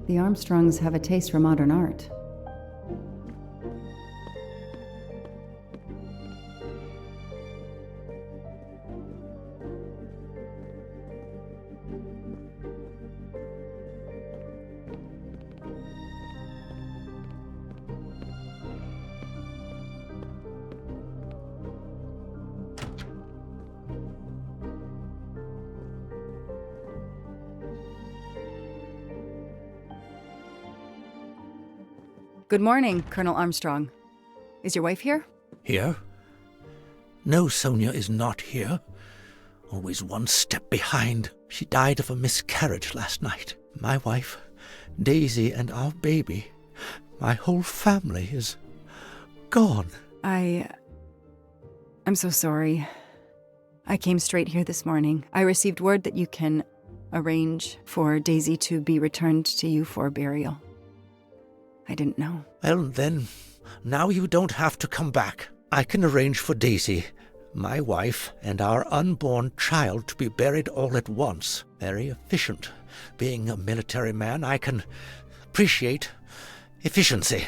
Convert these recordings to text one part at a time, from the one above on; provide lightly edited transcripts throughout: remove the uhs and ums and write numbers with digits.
The Armstrongs have a taste for modern art. Good morning, Colonel Armstrong. Is your wife here? Here? No, Sonia is not here. Always one step behind. She died of a miscarriage last night. My wife, Daisy, and our baby. My whole family is gone. I'm so sorry. I came straight here this morning. I received word that you can arrange for Daisy to be returned to you for burial. I didn't know. Well, then, now you don't have to come back. I can arrange for Daisy, my wife, and our unborn child to be buried all at once. Very efficient. Being a military man, I can appreciate efficiency.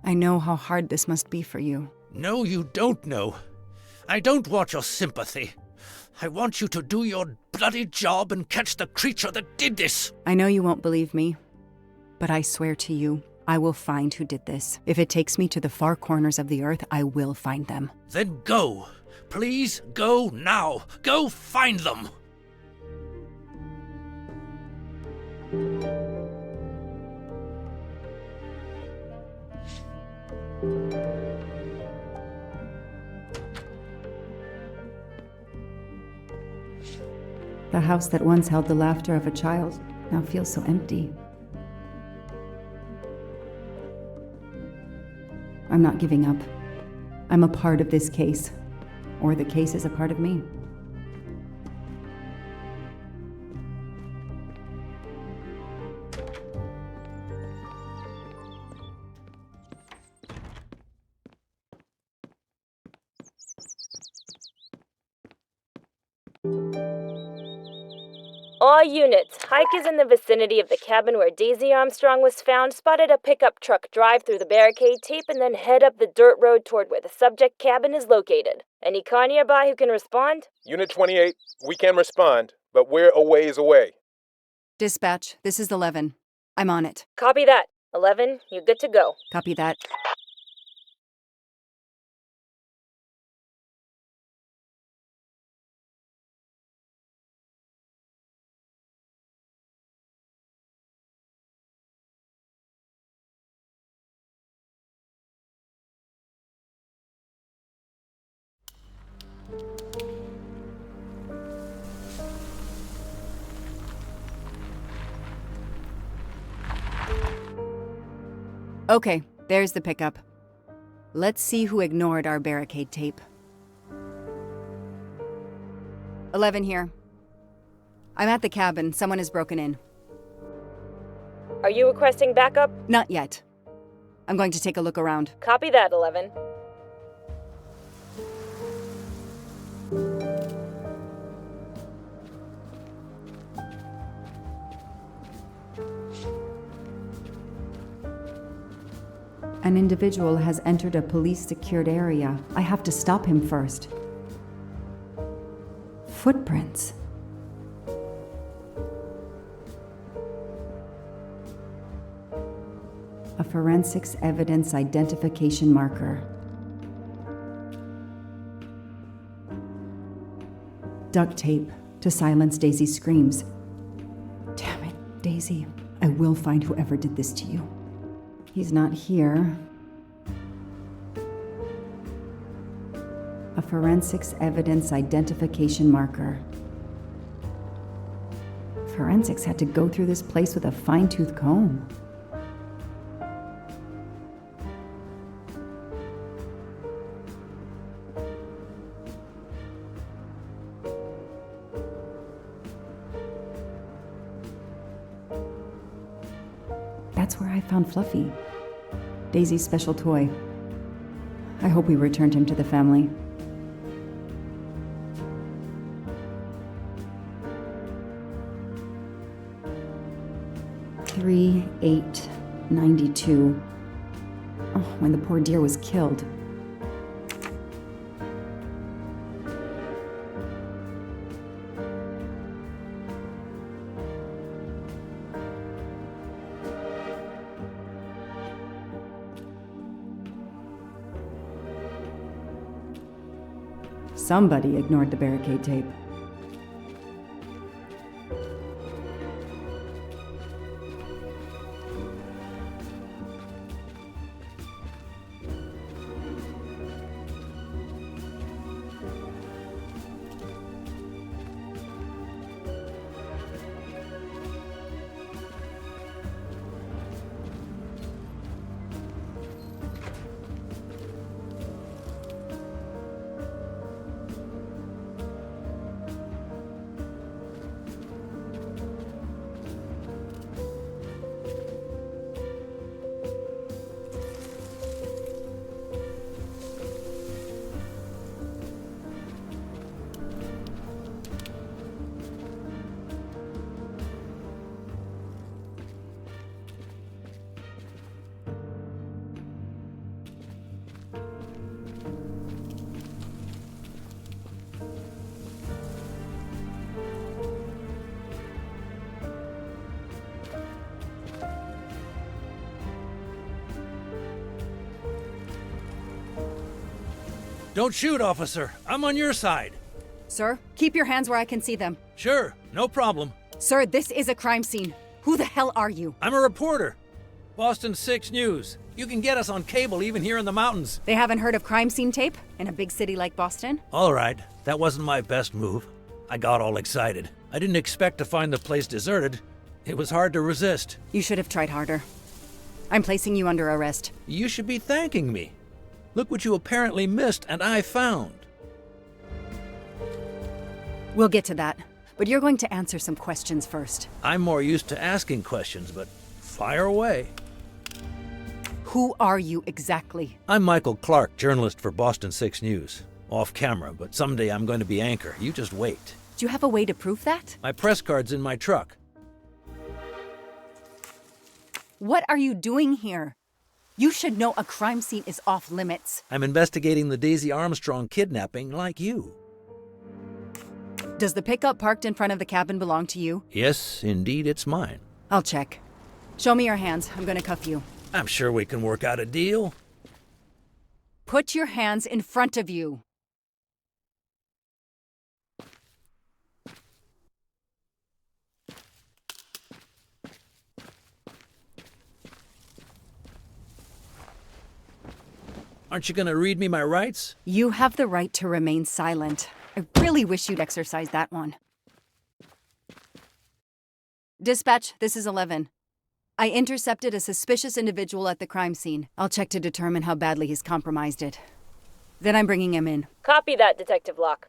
I know how hard this must be for you. No, you don't know. I don't want your sympathy. I want you to do your bloody job and catch the creature that did this. I know you won't believe me, but I swear to you, I will find who did this. If it takes me to the far corners of the earth, I will find them. Then go. Please go now. Go find them. The house that once held the laughter of a child now feels so empty. I'm not giving up. I'm a part of this case, or the case is a part of me. All units, hikers in the vicinity of the cabin where Daisy Armstrong was found spotted a pickup truck drive through the barricade tape and then head up the dirt road toward where the subject cabin is located. Any car nearby who can respond? Unit 28, we can respond, but we're a ways away. Dispatch, this is 11. I'm on it. Copy that. 11, you good to go. Copy that. Okay, there's the pickup. Let's see who ignored our barricade tape. 11 here. I'm at the cabin. Someone has broken in. Are you requesting backup? Not yet. I'm going to take a look around. Copy that, 11. An individual has entered a police-secured area. I have to stop him first. Footprints. A forensics evidence identification marker. Duct tape to silence Daisy's screams. Damn it, Daisy. I will find whoever did this to you. He's not here. A forensics evidence identification marker. Forensics had to go through this place with a fine-tooth comb. That's where I found Fluffy, Daisy's special toy. I hope we returned him to the family. He 3/8/92. Oh, when the poor deer was killed. Somebody ignored the barricade tape. Don't shoot, officer. I'm on your side. Sir, keep your hands where I can see them. Sure, no problem. Sir, this is a crime scene. Who the hell are you? I'm a reporter. Boston 6 News. You can get us on cable even here in the mountains. They haven't heard of crime scene tape in a big city like Boston? All right, that wasn't my best move. I got all excited. I didn't expect to find the place deserted. It was hard to resist. You should have tried harder. I'm placing you under arrest. You should be thanking me. Look what you apparently missed and I found. We'll get to that, but you're going to answer some questions first. I'm more used to asking questions, but fire away. Who are you exactly? I'm Michael Clark, journalist for Boston 6 News. Off camera, but someday I'm going to be anchor. You just wait. Do you have a way to prove that? My press card's in my truck. What are you doing here? You should know a crime scene is off limits. I'm investigating the Daisy Armstrong kidnapping like you. Does the pickup parked in front of the cabin belong to you? Yes, indeed, it's mine. I'll check. Show me your hands. I'm gonna cuff you. I'm sure we can work out a deal. Put your hands in front of you. Aren't you going to read me my rights? You have the right to remain silent. I really wish you'd exercise that one. Dispatch, this is 11. I intercepted a suspicious individual at the crime scene. I'll check to determine how badly he's compromised it. Then I'm bringing him in. Copy that, Detective Locke.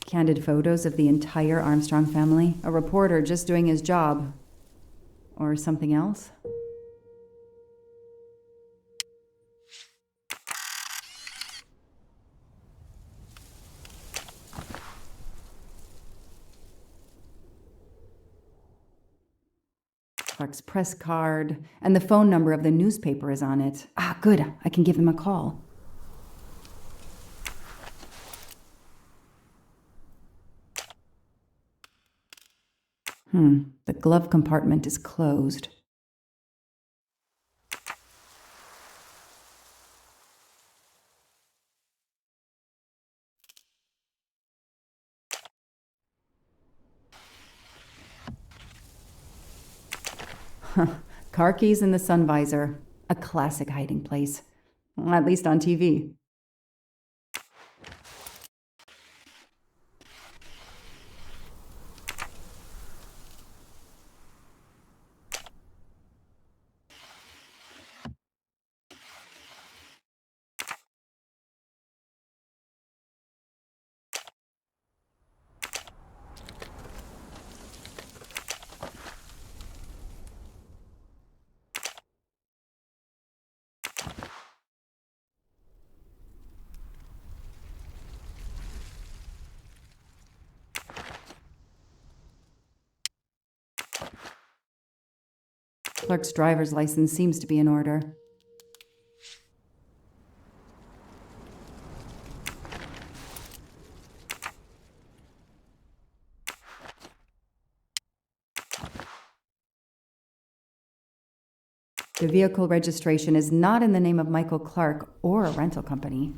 Candid photos of the entire Armstrong family. A reporter just doing his job. Or something else? Clark's press card, and the phone number of the newspaper is on it. Ah, good. I can give them a call. The glove compartment is closed. Car keys in the sun visor. A classic hiding place. At least on TV. Clark's driver's license seems to be in order. The vehicle registration is not in the name of Michael Clark or a rental company.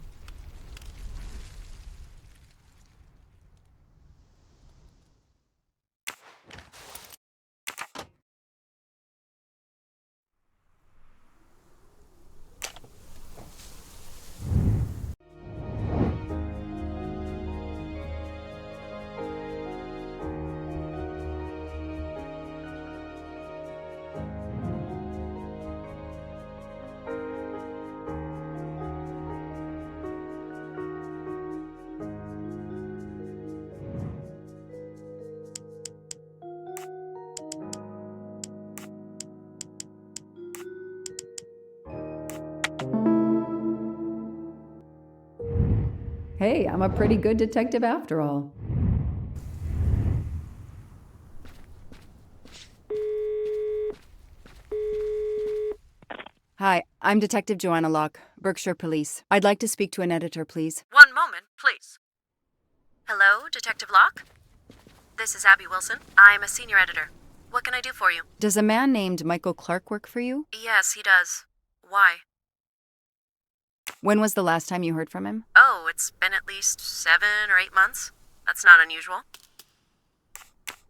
Hey, I'm a pretty good detective after all. Hi, I'm Detective Joanna Locke, Berkshire Police. I'd like to speak to an editor, please. One moment, please. Hello, Detective Locke? This is Abby Wilson. I'm a senior editor. What can I do for you? Does a man named Michael Clark work for you? Yes, he does. Why? When was the last time you heard from him? Oh, it's been at least 7 or 8 months. That's not unusual.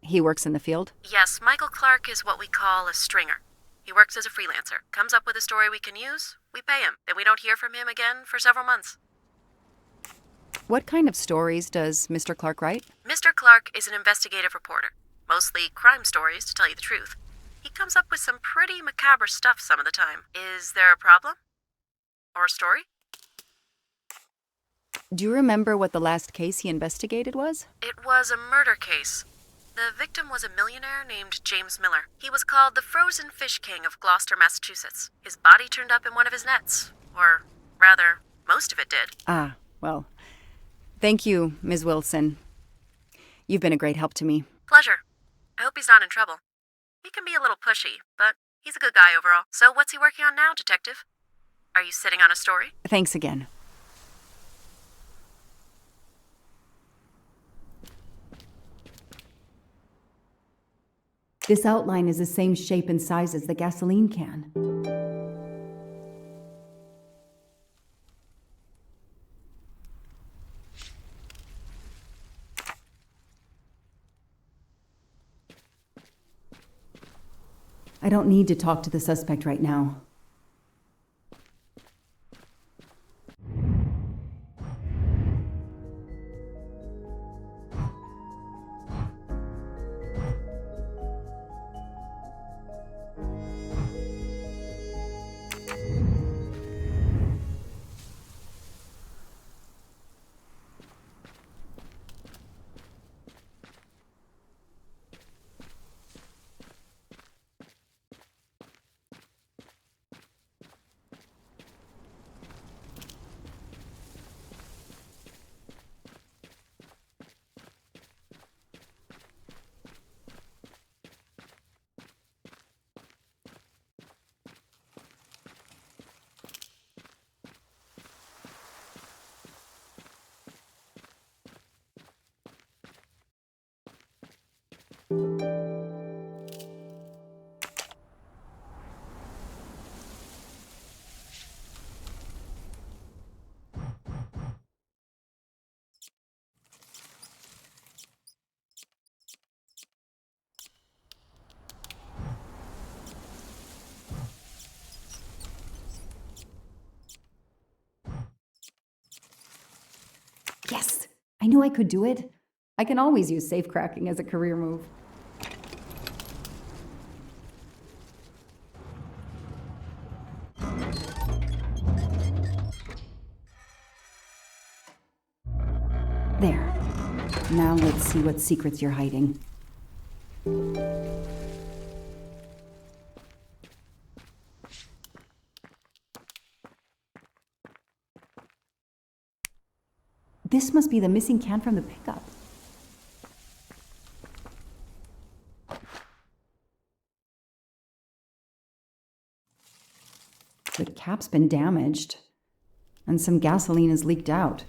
He works in the field? Yes, Michael Clark is what we call a stringer. He works as a freelancer, comes up with a story we can use, we pay him, and we don't hear from him again for several months. What kind of stories does Mr. Clark write? Mr. Clark is an investigative reporter, mostly crime stories, to tell you the truth. He comes up with some pretty macabre stuff some of the time. Is there a problem? Or a story? Do you remember what the last case he investigated was? It was a murder case. The victim was a millionaire named James Miller. He was called the Frozen Fish King of Gloucester, Massachusetts. His body turned up in one of his nets. Or, rather, most of it did. Ah, well, thank you, Ms. Wilson. You've been a great help to me. Pleasure. I hope he's not in trouble. He can be a little pushy, but he's a good guy overall. So what's he working on now, Detective? Are you sitting on a story? Thanks again. This outline is the same shape and size as the gasoline can. I don't need to talk to the suspect right now. Yes! I knew I could do it. I can always use safe cracking as a career move. There. Now let's see what secrets you're hiding. This must be the missing can from the pickup. The cap's been damaged, and some gasoline has leaked out.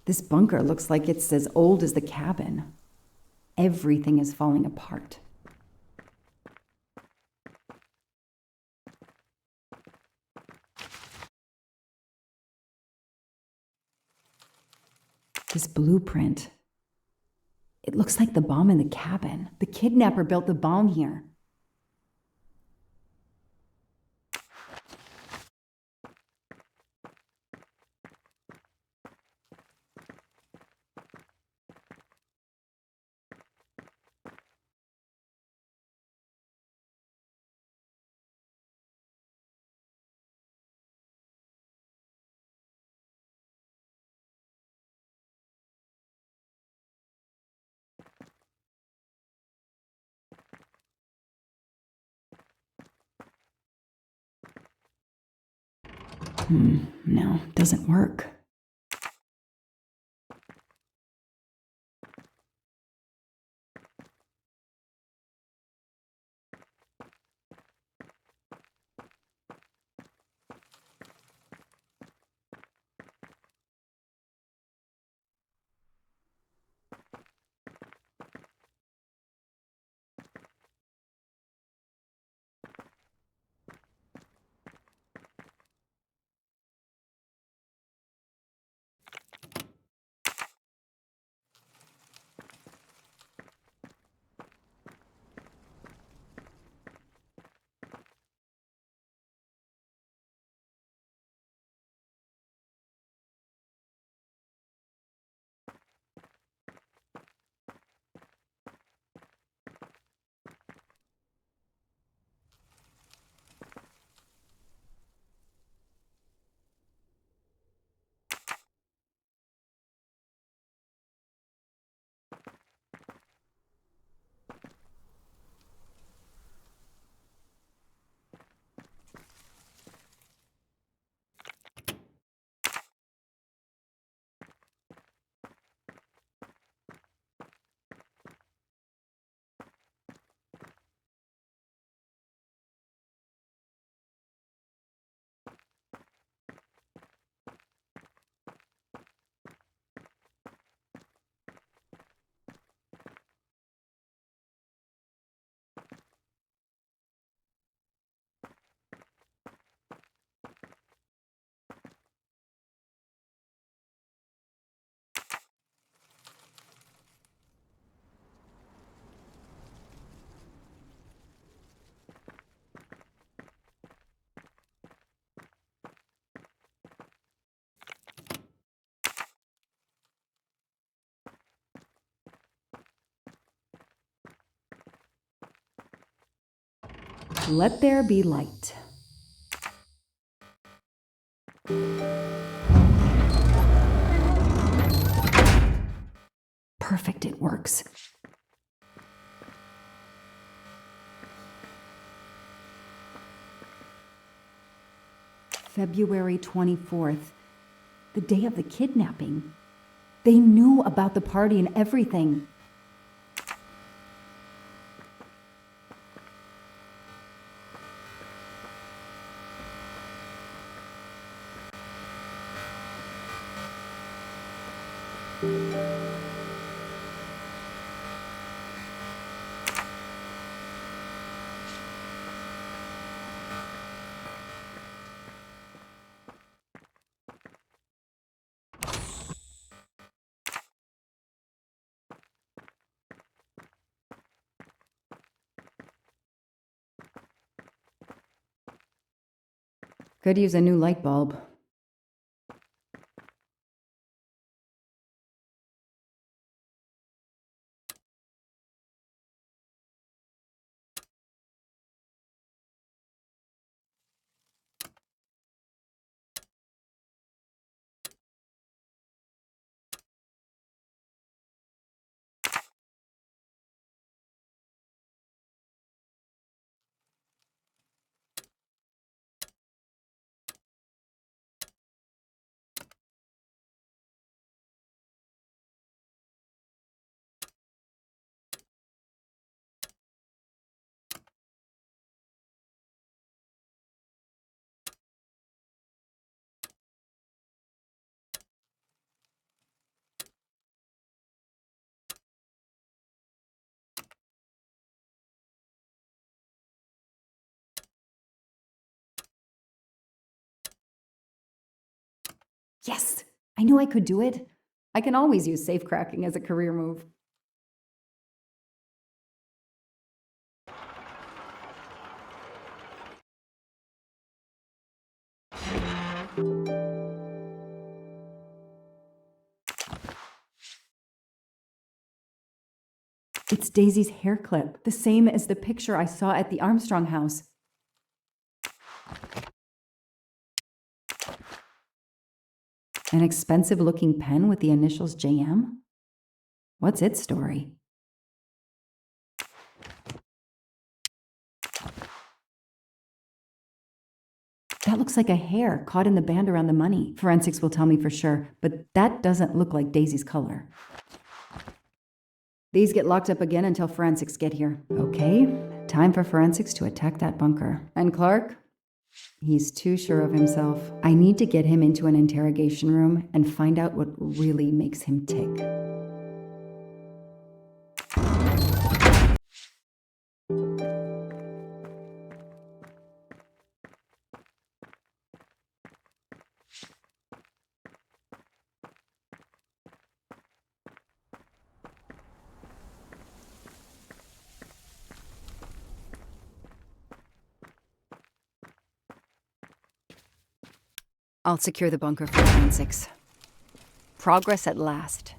This bunker looks like it's as old as the cabin. Everything is falling apart. This blueprint. It looks like the bomb in the cabin. The kidnapper built the bomb here. No, doesn't work. Let there be light. Perfect, it works. February 24th. the day of the kidnapping. They knew about the party and everything. Could use a new light bulb. Yes! I knew I could do it. I can always use safe cracking as a career move. It's Daisy's hair clip, the same as the picture I saw at the Armstrong house. An expensive-looking pen with the initials JM? What's its story? That looks like a hair caught in the band around the money. Forensics will tell me for sure, but that doesn't look like Daisy's color. These get locked up again until forensics get here. Okay, time for forensics to attack that bunker. And Clark? He's too sure of himself. I need to get him into an interrogation room and find out what really makes him tick. I'll secure the bunker for forensics. Progress at last.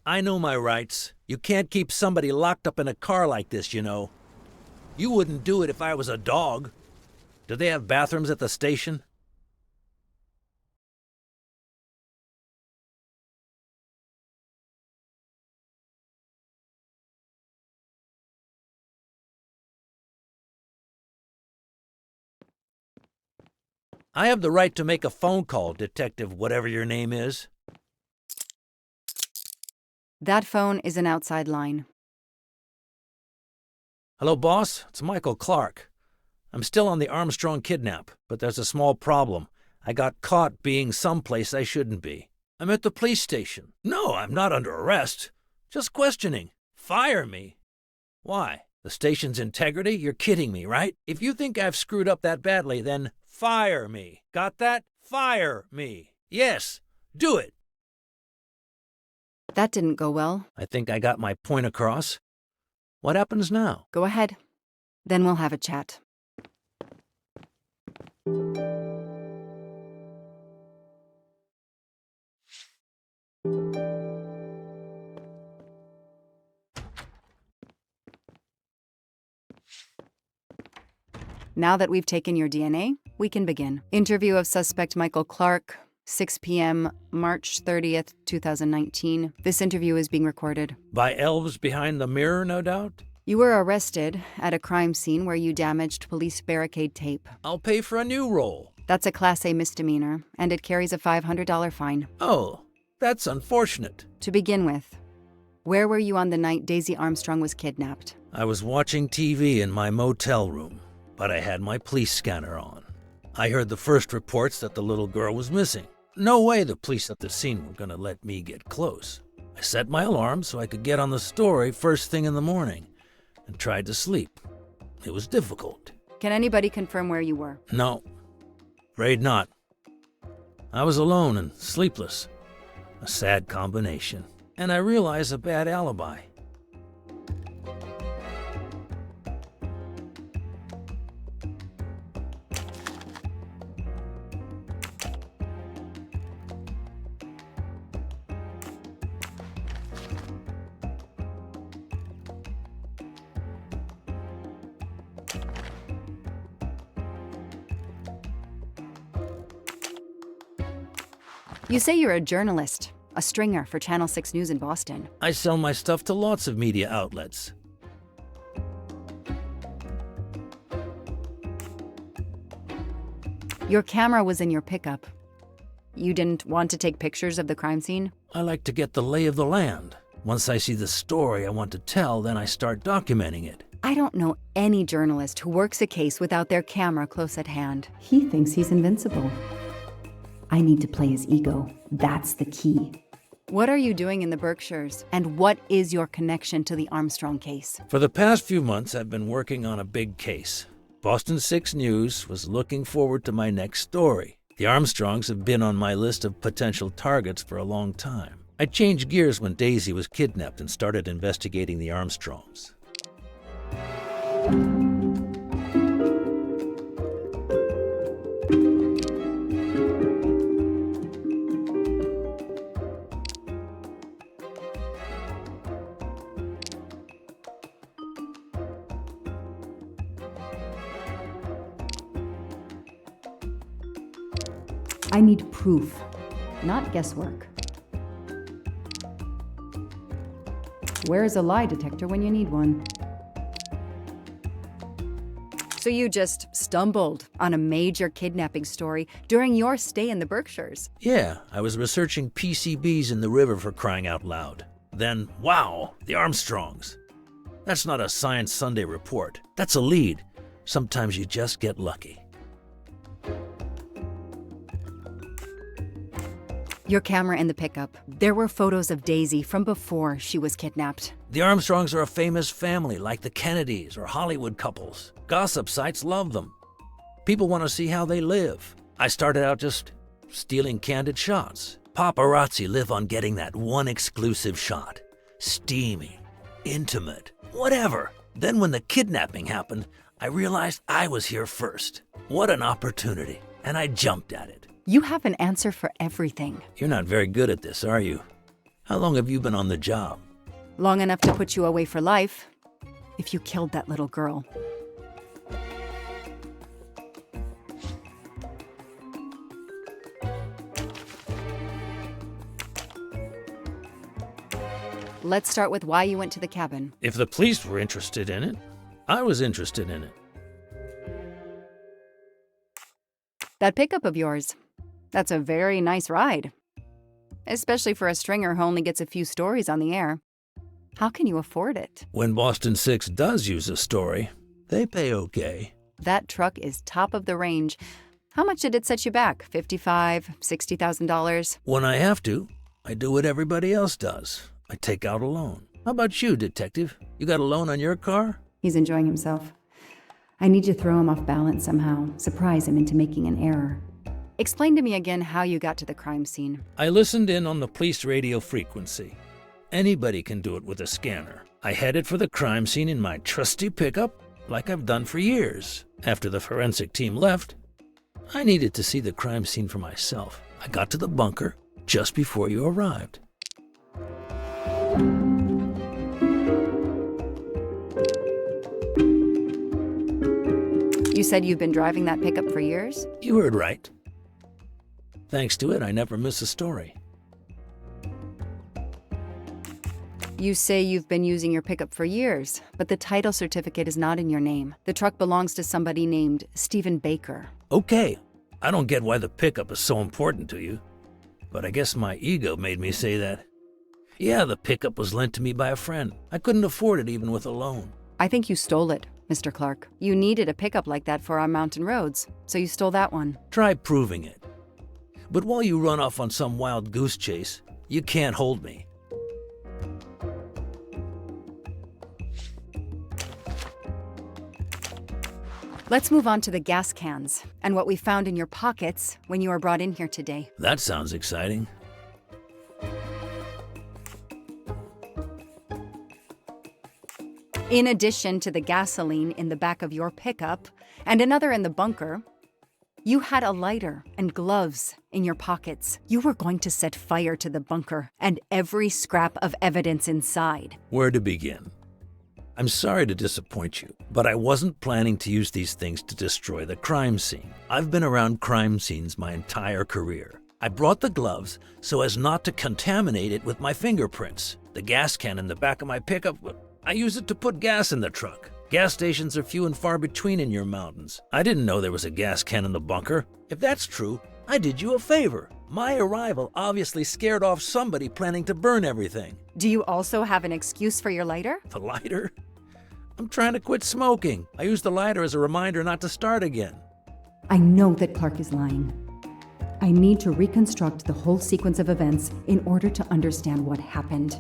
I know my rights. You can't keep somebody locked up in a car like this, you know. You wouldn't do it if I was a dog. Do they have bathrooms at the station? I have the right to make a phone call, Detective whatever your name is. That phone is an outside line. Hello, boss. It's Michael Clark. I'm still on the Armstrong kidnap, but there's a small problem. I got caught being someplace I shouldn't be. I'm at the police station. No, I'm not under arrest. Just questioning. Fire me. Why? The station's integrity? You're kidding me, right? If you think I've screwed up that badly, then fire me. Got that? Fire me. Yes, do it. That didn't go well. I think I got my point across. What happens now? Go ahead. Then we'll have a chat. Now that we've taken your DNA, we can begin. Interview of suspect Michael Clark, 6 p.m., March 30th, 2019. This interview is being recorded. By elves behind the mirror, no doubt? You were arrested at a crime scene where you damaged police barricade tape. I'll pay for a new roll. That's a Class A misdemeanor, and it carries a $500 fine. Oh, that's unfortunate. To begin with, where were you on the night Daisy Armstrong was kidnapped? I was watching TV in my motel room, but I had my police scanner on. I heard the first reports that the little girl was missing. No way the police at the scene were gonna let me get close. I set my alarm so I could get on the story first thing in the morning and tried to sleep. It was difficult. Can anybody confirm where you were? No, afraid not. I was alone and sleepless. A sad combination. And I realized a bad alibi. You say you're a journalist, a stringer for Channel 6 News in Boston. I sell my stuff to lots of media outlets. Your camera was in your pickup. You didn't want to take pictures of the crime scene? I like to get the lay of the land. Once I see the story I want to tell, then I start documenting it. I don't know any journalist who works a case without their camera close at hand. He thinks he's invincible. I need to play his ego. That's the key. What are you doing in the Berkshires? And what is your connection to the Armstrong case? For the past few months, I've been working on a big case. Boston 6 News was looking forward to my next story. The Armstrongs have been on my list of potential targets for a long time. I changed gears when Daisy was kidnapped and started investigating the Armstrongs. I need proof, not guesswork. Where's a lie detector when you need one? So you just stumbled on a major kidnapping story during your stay in the Berkshires? Yeah, I was researching PCBs in the river for crying out loud. Then, wow, the Armstrongs. That's not a Science Sunday report. That's a lead. Sometimes you just get lucky. Your camera in the pickup. There were photos of Daisy from before she was kidnapped. The Armstrongs are a famous family like the Kennedys or Hollywood couples. Gossip sites love them. People want to see how they live. I started out just stealing candid shots. Paparazzi live on getting that one exclusive shot. Steamy, intimate, whatever. Then when the kidnapping happened, I realized I was here first. What an opportunity, and I jumped at it. You have an answer for everything. You're not very good at this, are you? How long have you been on the job? Long enough to put you away for life, if you killed that little girl. Let's start with why you went to the cabin. If the police were interested in it, I was interested in it. That pickup of yours, that's a very nice ride. Especially for a stringer who only gets a few stories on the air. How can you afford it? When Boston 6 does use a story, they pay okay. That truck is top of the range. How much did it set you back? $55,000, $60,000? When I have to, I do what everybody else does. I take out a loan. How about you, detective? You got a loan on your car? He's enjoying himself. I need to throw him off balance somehow, surprise him into making an error. Explain to me again how you got to the crime scene. I listened in on the police radio frequency. Anybody can do it with a scanner. I headed for the crime scene in my trusty pickup, like I've done for years. After the forensic team left, I needed to see the crime scene for myself. I got to the bunker just before you arrived. You You said you've been driving that pickup for years? You heard right. Thanks to it, I never miss a story. You say you've been using your pickup for years, but the title certificate is not in your name. The truck belongs to somebody named Stephen Baker. Okay, I don't get why the pickup is so important to you, but I guess my ego made me say that. Yeah, the pickup was lent to me by a friend. I couldn't afford it even with a loan. I think you stole it, Mr. Clark. You needed a pickup like that for our mountain roads, so you stole that one. Try proving it. But while you run off on some wild goose chase, you can't hold me. Let's move on to the gas cans and what we found in your pockets when you were brought in here today. That sounds exciting. In addition to the gasoline in the back of your pickup and another in the bunker, you had a lighter and gloves in your pockets. You were going to set fire to the bunker and every scrap of evidence inside. Where to begin? I'm sorry to disappoint you, but I wasn't planning to use these things to destroy the crime scene. I've been around crime scenes my entire career. I brought the gloves so as not to contaminate it with my fingerprints. The gas can in the back of my pickup, I use it to put gas in the truck. Gas stations are few and far between in your mountains. I didn't know there was a gas can in the bunker. If that's true, I did you a favor. My arrival obviously scared off somebody planning to burn everything. Do you also have an excuse for your lighter? The lighter? I'm trying to quit smoking. I used the lighter as a reminder not to start again. I know that Clark is lying. I need to reconstruct the whole sequence of events in order to understand what happened.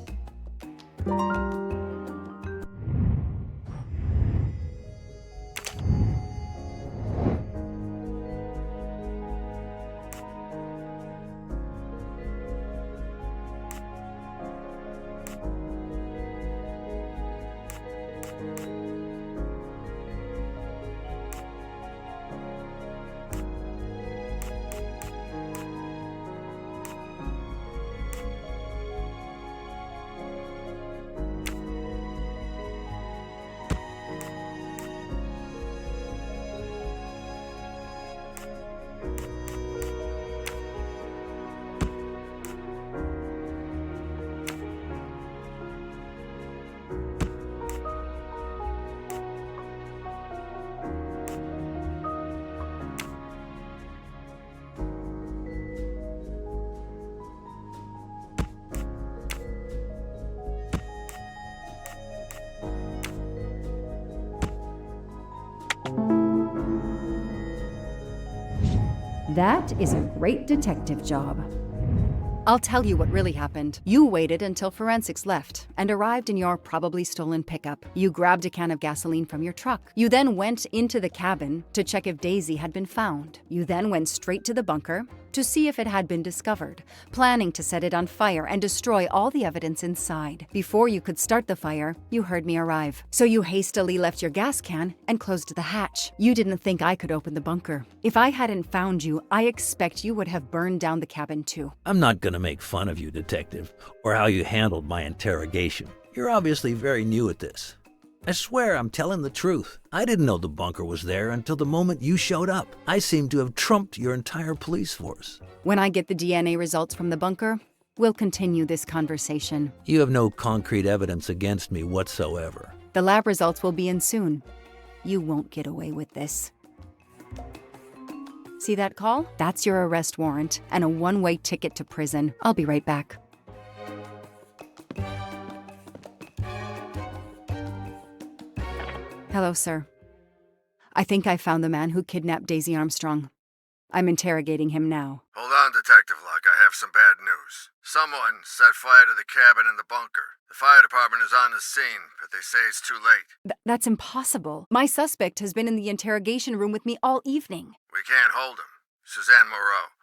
That is a great detective job. I'll tell you what really happened. You waited until forensics left and arrived in your probably stolen pickup. You grabbed a can of gasoline from your truck. You then went into the cabin to check if Daisy had been found. You then went straight to the bunker to see if it had been discovered, planning to set it on fire and destroy all the evidence inside. Before you could start the fire, you heard me arrive. So you hastily left your gas can and closed the hatch. You didn't think I could open the bunker. If I hadn't found you, I expect you would have burned down the cabin too. I'm not gonna make fun of you, Detective, or how you handled my interrogation. You're obviously very new at this. I swear I'm telling the truth. I didn't know the bunker was there until the moment you showed up. I seem to have trumped your entire police force. When I get the DNA results from the bunker, we'll continue this conversation. You have no concrete evidence against me whatsoever. The lab results will be in soon. You won't get away with this. See that call? That's your arrest warrant and a one-way ticket to prison. I'll be right back. Hello, sir. I think I found the man who kidnapped Daisy Armstrong. I'm interrogating him now. Hold on, Detective Locke. I have some bad news. Someone set fire to the cabin in the bunker. The fire department is on the scene, but they say it's too late. That's impossible. My suspect has been in the interrogation room with me all evening. We can't hold him. Suzanne Moreau.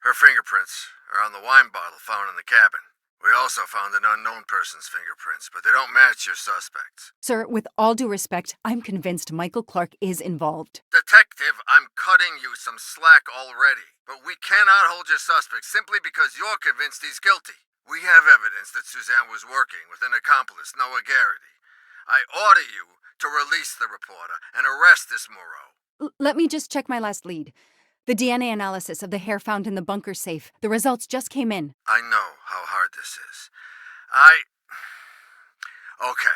Her fingerprints are on the wine bottle found in the cabin. We also found an unknown person's fingerprints, but they don't match your suspects. Sir, with all due respect, I'm convinced Michael Clark is involved. Detective, I'm cutting you some slack already. But we cannot hold your suspect simply because you're convinced he's guilty. We have evidence that Suzanne was working with an accomplice, Noah Garrity. I order you to release the reporter and arrest this Moreau. Let me just check my last lead. The DNA analysis of the hair found in the bunker safe. The results just came in. I know how hard this is. Okay.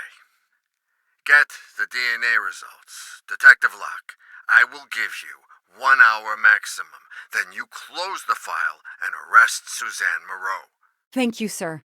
Get the DNA results. Detective Locke, I will give you 1 hour maximum. Then you close the file and arrest Suzanne Moreau. Thank you, sir.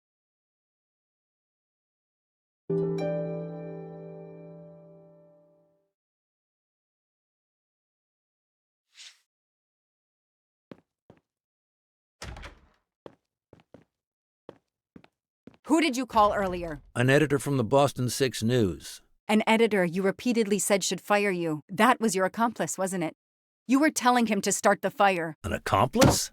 Who did you call earlier? An editor from the Boston 6 News. An editor you repeatedly said should fire you. That was your accomplice, wasn't it? You were telling him to start the fire. An accomplice?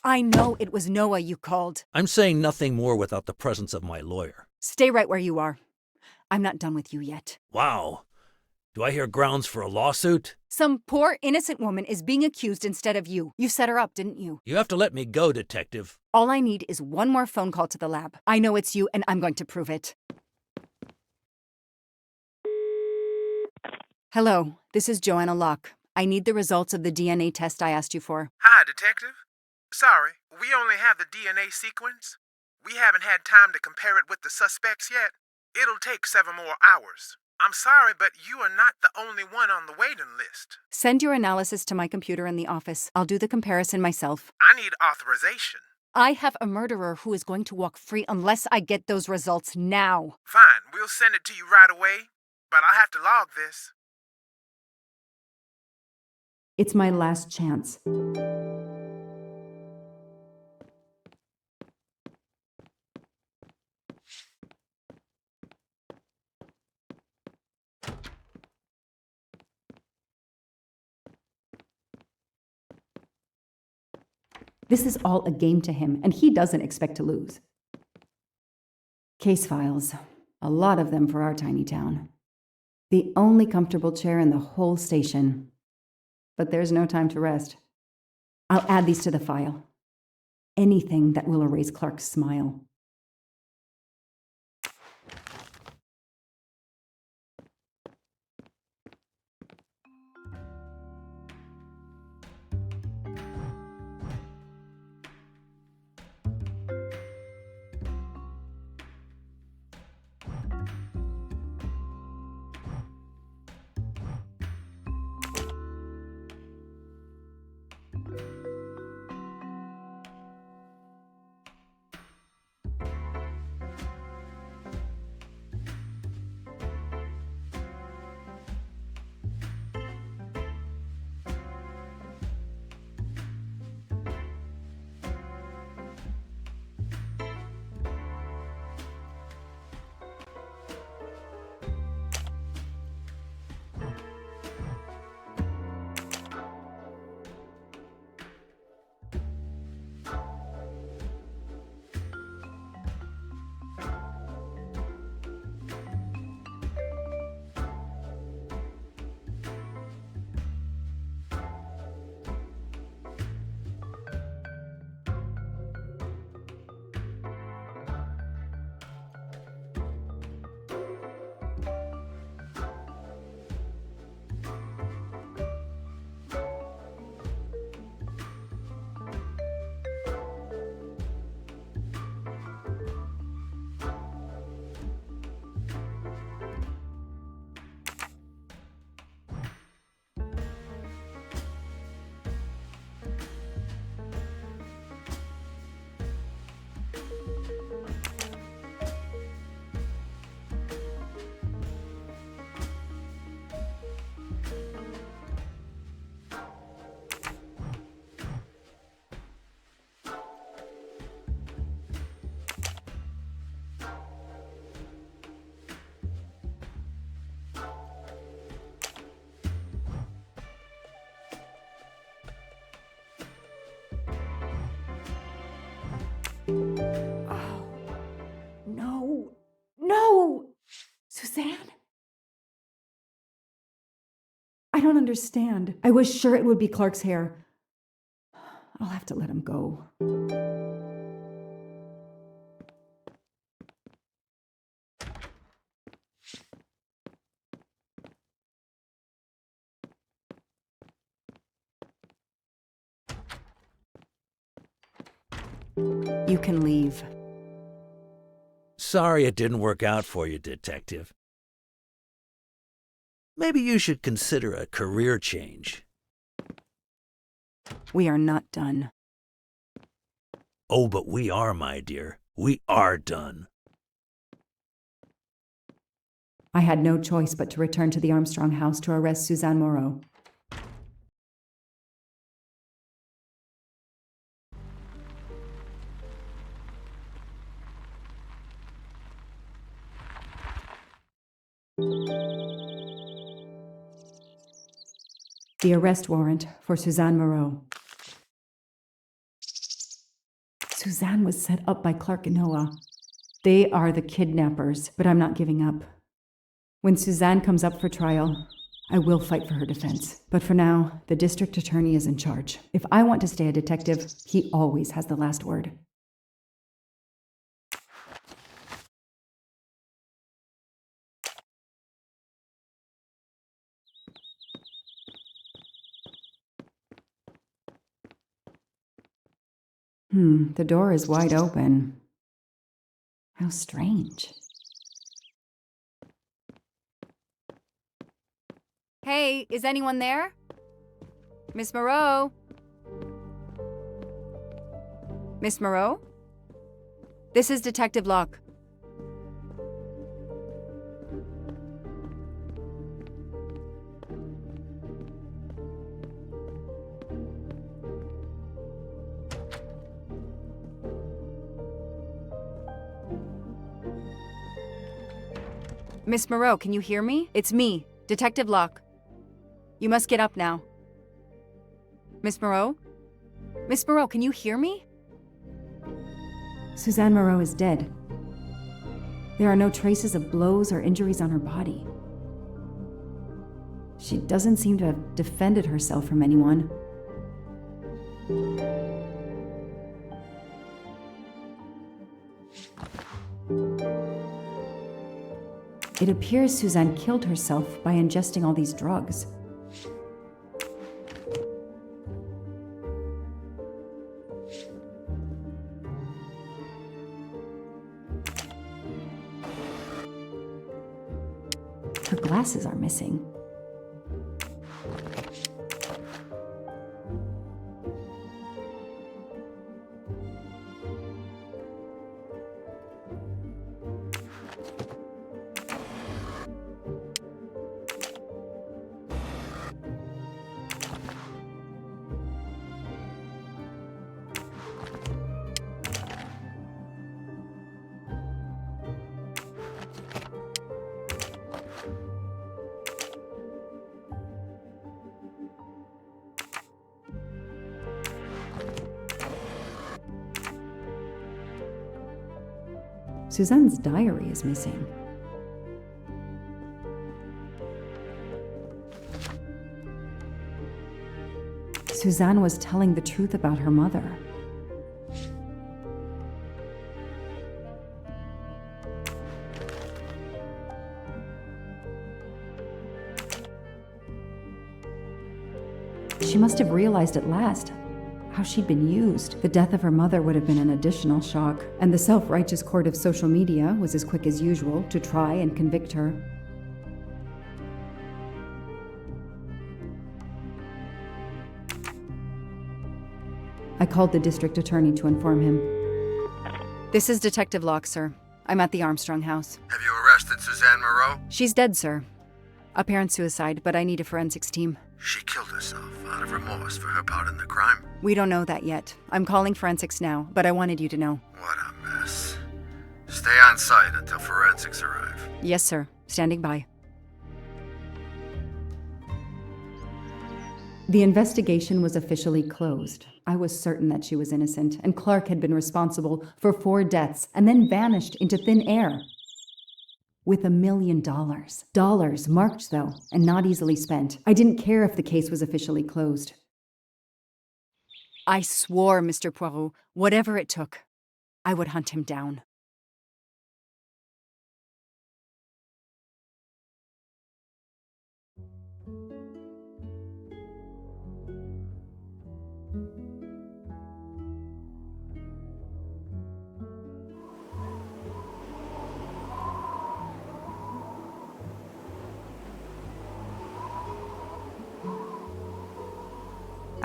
I know it was Noah you called. I'm saying nothing more without the presence of my lawyer. Stay right where you are. I'm not done with you yet. Wow. Do I hear grounds for a lawsuit? Some poor, innocent woman is being accused instead of you. You set her up, didn't you? You have to let me go, Detective. All I need is one more phone call to the lab. I know it's you, and I'm going to prove it. Hello, this is Joanna Locke. I need the results of the DNA test I asked you for. Hi, Detective. Sorry, we only have the DNA sequence. We haven't had time to compare it with the suspects yet. It'll take 7 more hours. I'm sorry, but you are not the only one on the waiting list. Send your analysis to my computer in the office. I'll do the comparison myself. I need authorization. I have a murderer who is going to walk free unless I get those results now. Fine, we'll send it to you right away, but I'll have to log this. It's my last chance. This is all a game to him, and he doesn't expect to lose. Case files. A lot of them for our tiny town. The only comfortable chair in the whole station. But there's no time to rest. I'll add these to the file. Anything that will erase Clark's smile. Oh, no, no! Suzanne? I don't understand. I was sure it would be Clark's hair. I'll have to let him go. You can leave. Sorry it didn't work out for you, Detective. Maybe you should consider a career change. We are not done. Oh, but we are, my dear. We are done. I had no choice but to return to the Armstrong house to arrest Suzanne Moreau. The arrest warrant for Suzanne Moreau. Suzanne was set up by Clark and Noah. They are the kidnappers, but I'm not giving up. When Suzanne comes up for trial, I will fight for her defense. But for now, the district attorney is in charge. If I want to stay a detective, he always has the last word. The door is wide open. How strange. Hey, is anyone there? Miss Moreau? Miss Moreau? This is Detective Locke. Miss Moreau, can you hear me? It's me, Detective Locke. You must get up now. Miss Moreau? Miss Moreau, can you hear me? Suzanne Moreau is dead. There are no traces of blows or injuries on her body. She doesn't seem to have defended herself from anyone. It appears Suzanne killed herself by ingesting all these drugs. Her glasses are missing. Suzanne's diary is missing. Suzanne was telling the truth about her mother. She must have realized at last how she'd been used. The death of her mother would have been an additional shock, and the self-righteous court of social media was as quick as usual to try and convict her. I called the district attorney to inform him. This is Detective Locke, sir. I'm at the Armstrong house. Have you arrested Suzanne Moreau? She's dead, sir. Apparent suicide, but I need a forensics team. She killed herself out of remorse for her part in the crime. We don't know that yet. I'm calling forensics now, but I wanted you to know. What a mess. Stay on site until forensics arrive. Yes, sir. Standing by. The investigation was officially closed. I was certain that she was innocent, and Clark had been responsible for 4 deaths and then vanished into thin air. With $1 million. Dollars marked, though, and not easily spent. I didn't care if the case was officially closed. I swore, Mr. Poirot, whatever it took, I would hunt him down.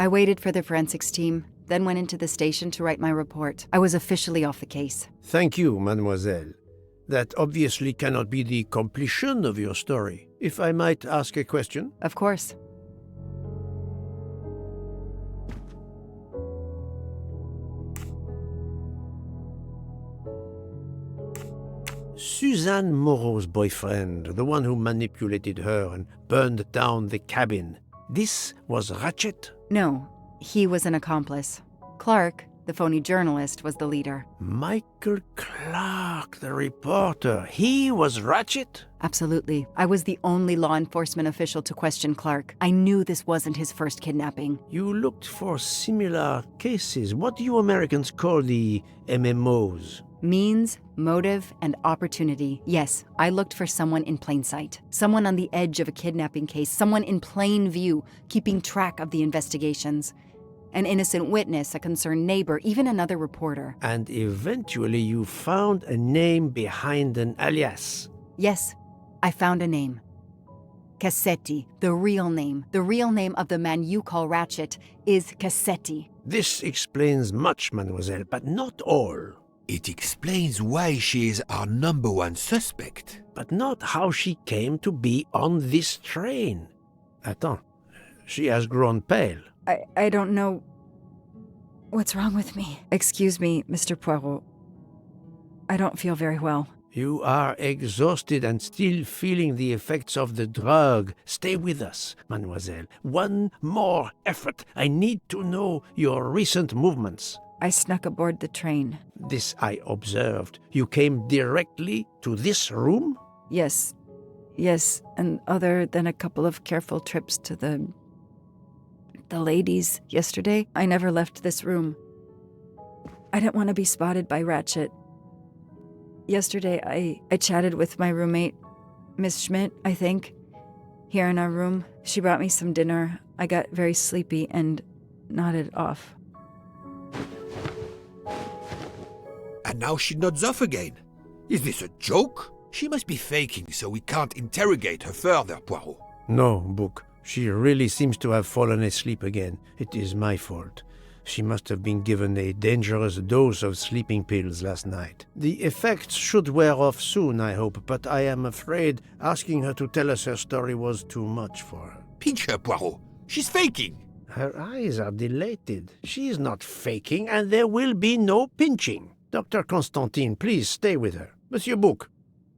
I waited for the forensics team, then went into the station to write my report. I was officially off the case. Thank you, mademoiselle. That obviously cannot be the completion of your story. If I might ask a question? Of course. Suzanne Moreau's boyfriend, the one who manipulated her and burned down the cabin, this was Ratchet? No, he was an accomplice. Clark, the phony journalist, was the leader. Michael Clark, the reporter, he was Ratchet? Absolutely. I was the only law enforcement official to question Clark. I knew this wasn't his first kidnapping. You looked for similar cases. What do you Americans call the MMOs? Means, motive, and opportunity. Yes, I looked for someone in plain sight. Someone on the edge of a kidnapping case. Someone in plain view, keeping track of the investigations. An innocent witness, a concerned neighbor, even another reporter. And eventually you found a name behind an alias. Yes, I found a name. Cassetti, the real name. The real name of the man you call Ratchet is Cassetti. This explains much, mademoiselle, but not all. It explains why she is our number one suspect. But not how she came to be on this train. Attends, she has grown pale. I don't know what's wrong with me. Excuse me, Mr. Poirot. I don't feel very well. You are exhausted and still feeling the effects of the drug. Stay with us, mademoiselle. One more effort. I need to know your recent movements. I snuck aboard the train. This I observed. You came directly to this room? Yes, and other than a couple of careful trips to the ladies yesterday, I never left this room. I didn't want to be spotted by Ratchet. Yesterday, I chatted with my roommate, Miss Schmidt, I think, here in our room. She brought me some dinner. I got very sleepy and nodded off. And now she nods off again. Is this a joke? She must be faking, so we can't interrogate her further, Poirot. No, Book. She really seems to have fallen asleep again. It is my fault. She must have been given a dangerous dose of sleeping pills last night. The effects should wear off soon, I hope, but I am afraid asking her to tell us her story was too much for her. Pinch her, Poirot. She's faking. Her eyes are dilated. She is not faking, and there will be no pinching. Dr. Constantine, please stay with her. Monsieur Bouc,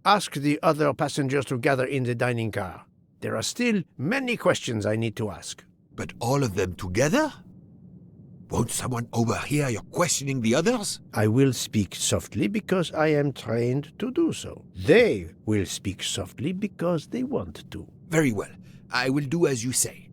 ask the other passengers to gather in the dining car. There are still many questions I need to ask. But all of them together? Won't someone overhear your questioning the others? I will speak softly because I am trained to do so. They will speak softly because they want to. Very well. I will do as you say.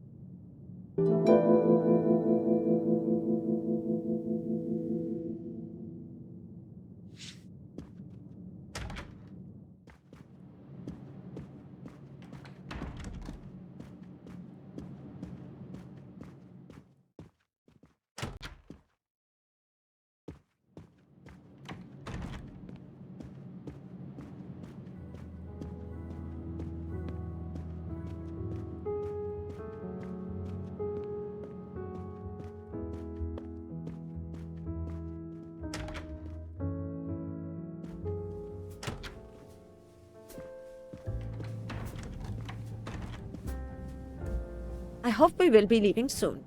I hope we will be leaving soon.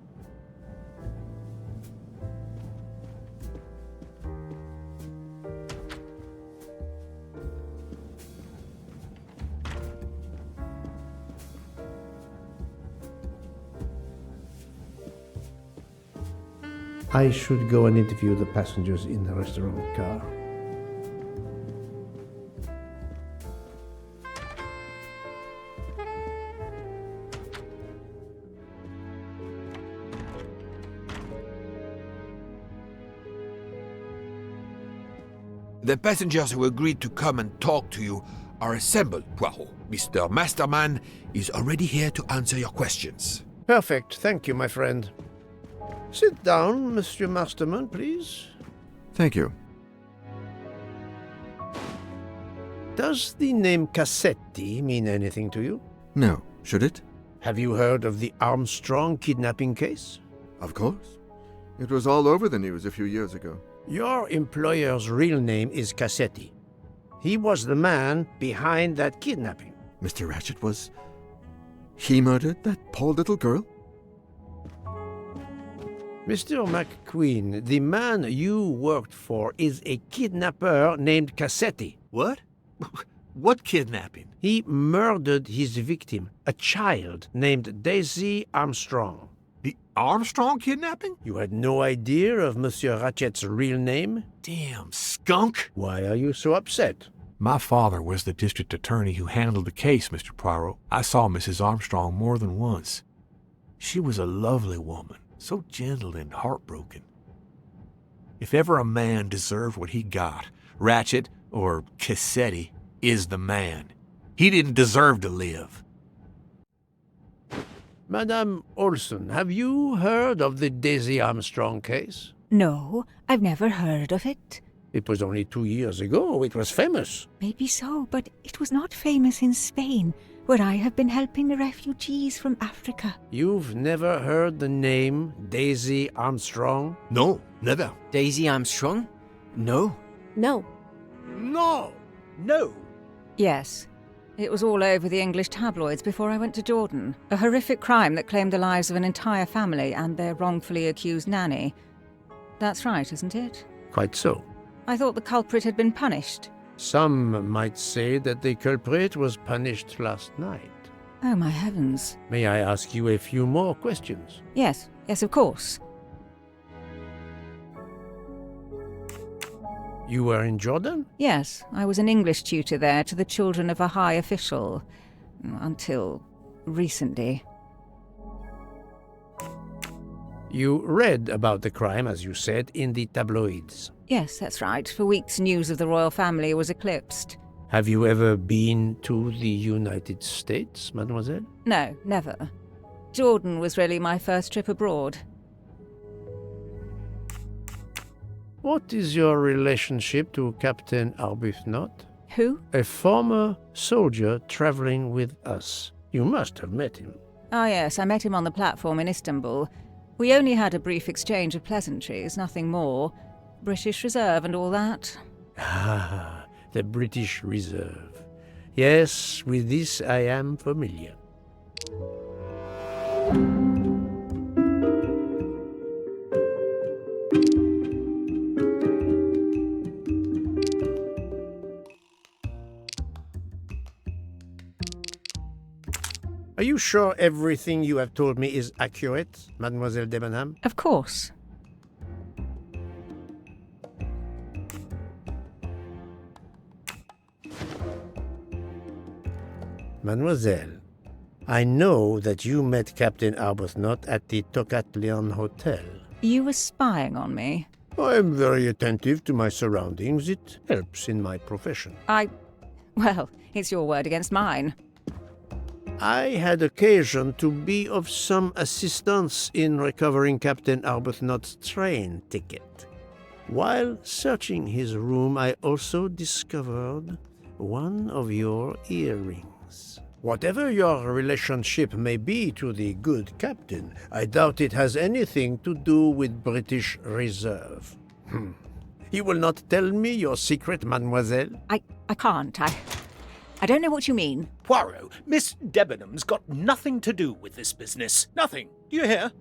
I should go and interview the passengers in the restaurant car. The passengers who agreed to come and talk to you are assembled, Poirot. Mr. Masterman is already here to answer your questions. Perfect. Thank you, my friend. Sit down, Monsieur Masterman, please. Thank you. Does the name Cassetti mean anything to you? No. Should it? Have you heard of the Armstrong kidnapping case? Of course. It was all over the news a few years ago. Your employer's real name is Cassetti. He was the man behind that kidnapping. Mr. Ratchet was... He murdered that poor little girl? Mr. McQueen, the man you worked for is a kidnapper named Cassetti. What? What kidnapping? He murdered his victim, a child named Daisy Armstrong. The Armstrong kidnapping? You had no idea of Monsieur Ratchet's real name? Damn skunk! Why are you so upset? My father was the district attorney who handled the case, Mr. Poirot. I saw Mrs. Armstrong more than once. She was a lovely woman, so gentle and heartbroken. If ever a man deserved what he got, Ratchet, or Cassetti, is the man. He didn't deserve to live. Madame Olson, have you heard of the Daisy Armstrong case? No, I've never heard of it. It was only 2 years ago. It was famous. Maybe so, but it was not famous in Spain, where I have been helping the refugees from Africa. You've never heard the name Daisy Armstrong? No, never. Daisy Armstrong? No. No. No! No. Yes. It was all over the English tabloids before I went to Jordan. A horrific crime that claimed the lives of an entire family and their wrongfully accused nanny. That's right, isn't it? Quite so. I thought the culprit had been punished. Some might say that the culprit was punished last night. Oh, my heavens. May I ask you a few more questions? Yes, of course. You were in Jordan? Yes, I was an English tutor there to the children of a high official. Until recently. You read about the crime, as you said, in the tabloids. Yes, that's right. For weeks, news of the royal family was eclipsed. Have you ever been to the United States, mademoiselle? No, never. Jordan was really my first trip abroad. What is your relationship to Captain Arbuthnot? Who? A former soldier traveling with us. You must have met him. Ah, yes, I met him on the platform in Istanbul. We only had a brief exchange of pleasantries, nothing more. British Reserve and all that. Ah, the British Reserve. Yes, with this I am familiar. Are you sure everything you have told me is accurate, Mademoiselle Debenham? Of course. Mademoiselle, I know that you met Captain Arbuthnot at the Tocatlion Hotel. You were spying on me? I am very attentive to my surroundings. It helps in my profession. Well, it's your word against mine. I had occasion to be of some assistance in recovering Captain Arbuthnot's train ticket. While searching his room, I also discovered one of your earrings. Whatever your relationship may be to the good captain, I doubt it has anything to do with British Reserve. You will not tell me your secret, mademoiselle? I can't. I don't know what you mean. Poirot, Miss Debenham's got nothing to do with this business. Nothing. Do you hear?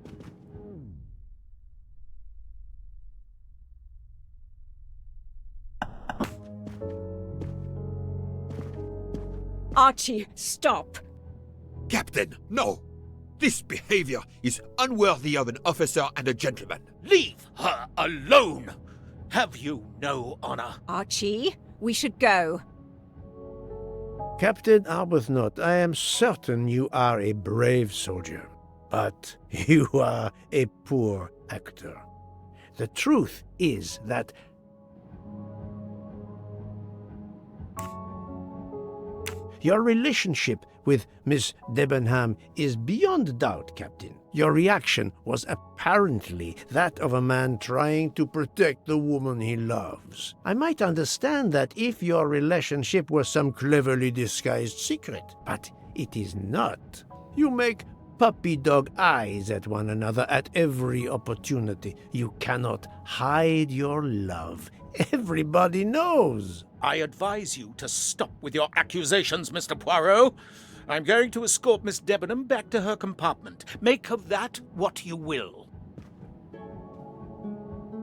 Archie, stop. Captain, no! This behavior is unworthy of an officer and a gentleman. Leave her alone! Have you no honor? Archie, we should go. Captain Arbuthnot, I am certain you are a brave soldier, but you are a poor actor. The truth is that your relationship with Miss Debenham is beyond doubt, Captain. Your reaction was apparently that of a man trying to protect the woman he loves. I might understand that if your relationship were some cleverly disguised secret, but it is not. You make puppy dog eyes at one another at every opportunity. You cannot hide your love. Everybody knows. I advise you to stop with your accusations, Mr. Poirot. I'm going to escort Miss Debenham back to her compartment. Make of that what you will.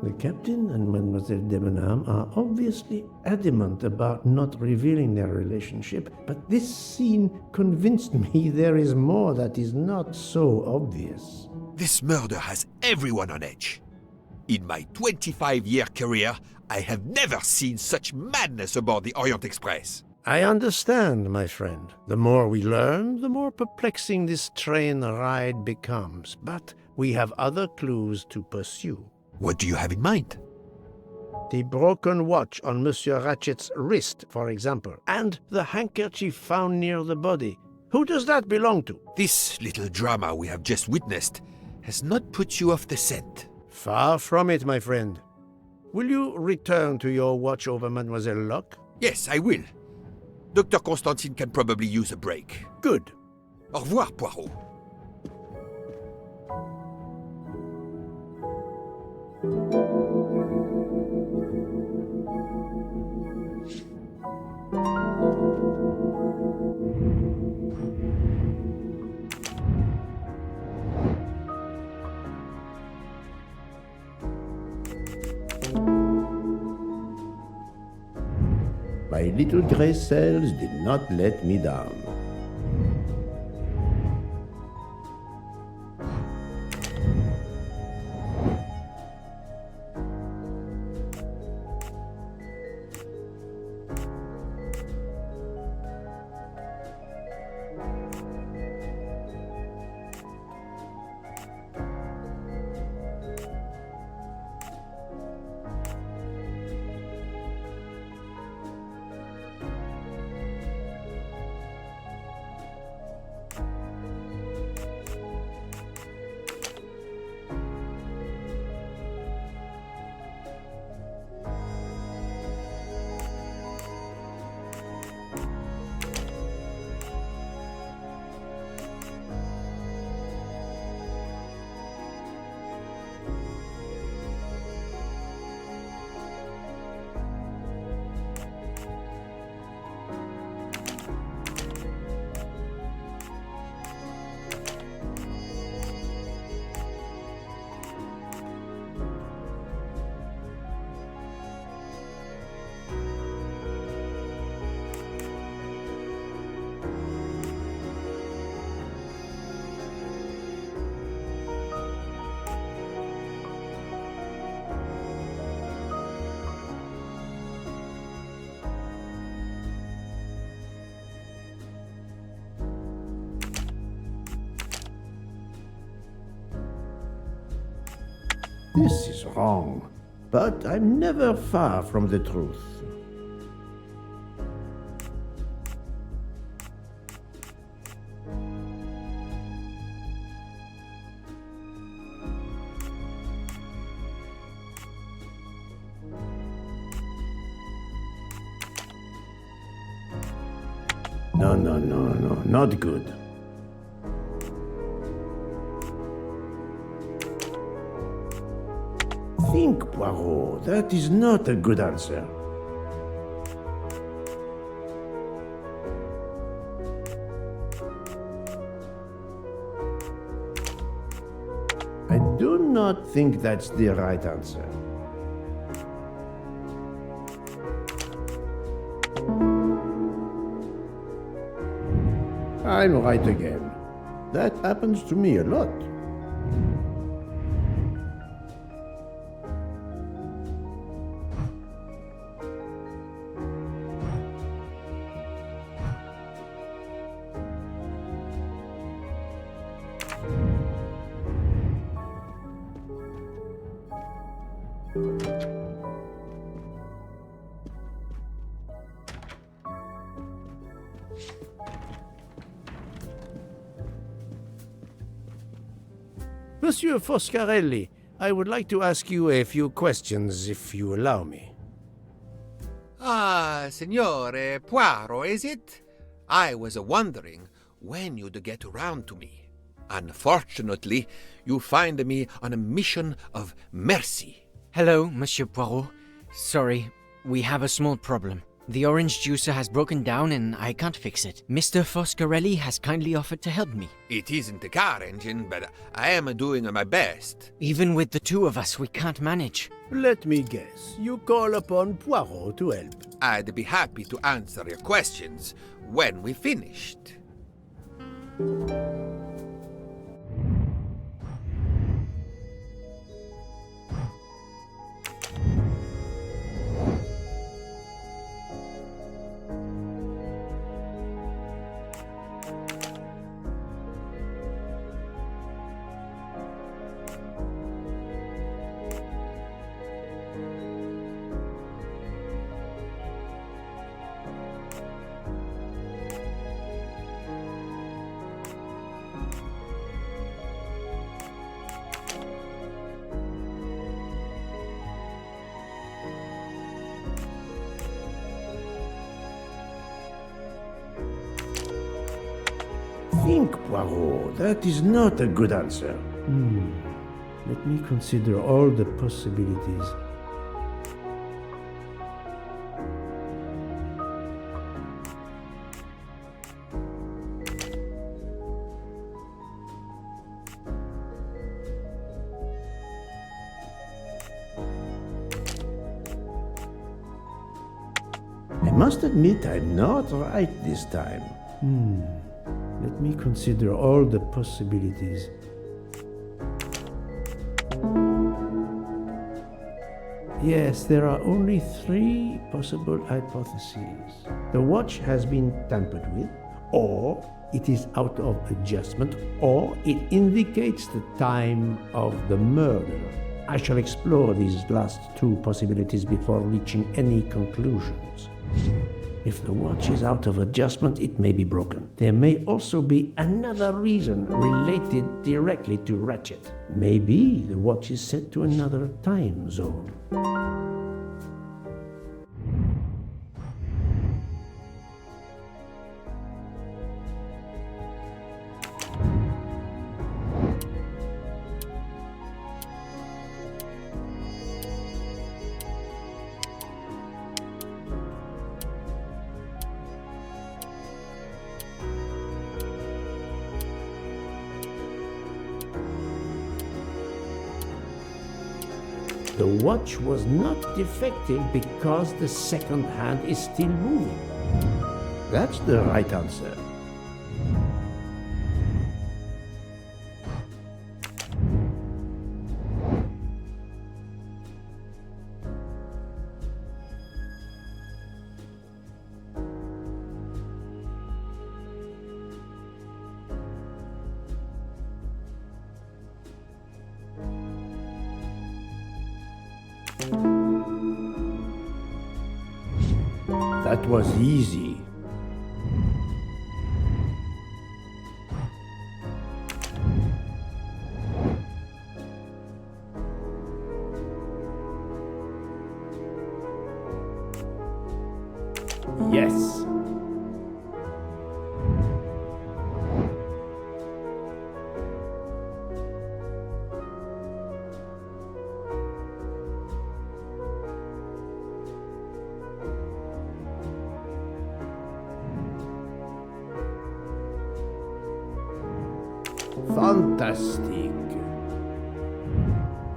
The captain and Mademoiselle Debenham are obviously adamant about not revealing their relationship, but this scene convinced me there is more that is not so obvious. This murder has everyone on edge. In my 25-year career, I have never seen such madness aboard the Orient Express. I understand, my friend. The more we learn, the more perplexing this train ride becomes. But we have other clues to pursue. What do you have in mind? The broken watch on Monsieur Ratchet's wrist, for example, and the handkerchief found near the body. Who does that belong to? This little drama we have just witnessed has not put you off the scent. Far from it, my friend. Will you return to your watch over Mademoiselle Locke? Yes, I will. Dr. Constantine can probably use a break. Good. Au revoir, Poirot. My little gray cells did not let me down. This is wrong, but I'm never far from the truth. No, not good. Think, Poirot, that is not a good answer. I do not think that's the right answer. I'm right again. That happens to me a lot. Monsieur Foscarelli, I would like to ask you a few questions, if you allow me. Ah, Signore Poirot, is it? I was wondering when you'd get around to me. Unfortunately, you find me on a mission of mercy. Hello, Monsieur Poirot. Sorry, we have a small problem. The orange juicer has broken down and I can't fix it. Mr. Foscarelli has kindly offered to help me. It isn't the car engine, but I am doing my best. Even with the two of us, we can't manage. Let me guess. You call upon Poirot to help. I'd be happy to answer your questions when we finished. Think, Poirot. That is not a good answer. Let me consider all the possibilities. I must admit I'm not right this time. Let me consider all the possibilities. Yes, there are only 3 possible hypotheses. The watch has been tampered with, or it is out of adjustment, or it indicates the time of the murder. I shall explore these last 2 possibilities before reaching any conclusions. If the watch is out of adjustment, it may be broken. There may also be another reason related directly to Ratchet. Maybe the watch is set to another time zone. The watch was not defective because the second hand is still moving. That's the right answer. That was easy. Yes. Fantastic.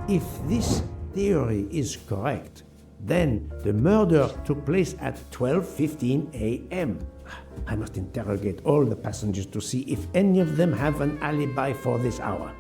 If this theory is correct, then the murder took place at 12:15 a.m. I must interrogate all the passengers to see if any of them have an alibi for this hour.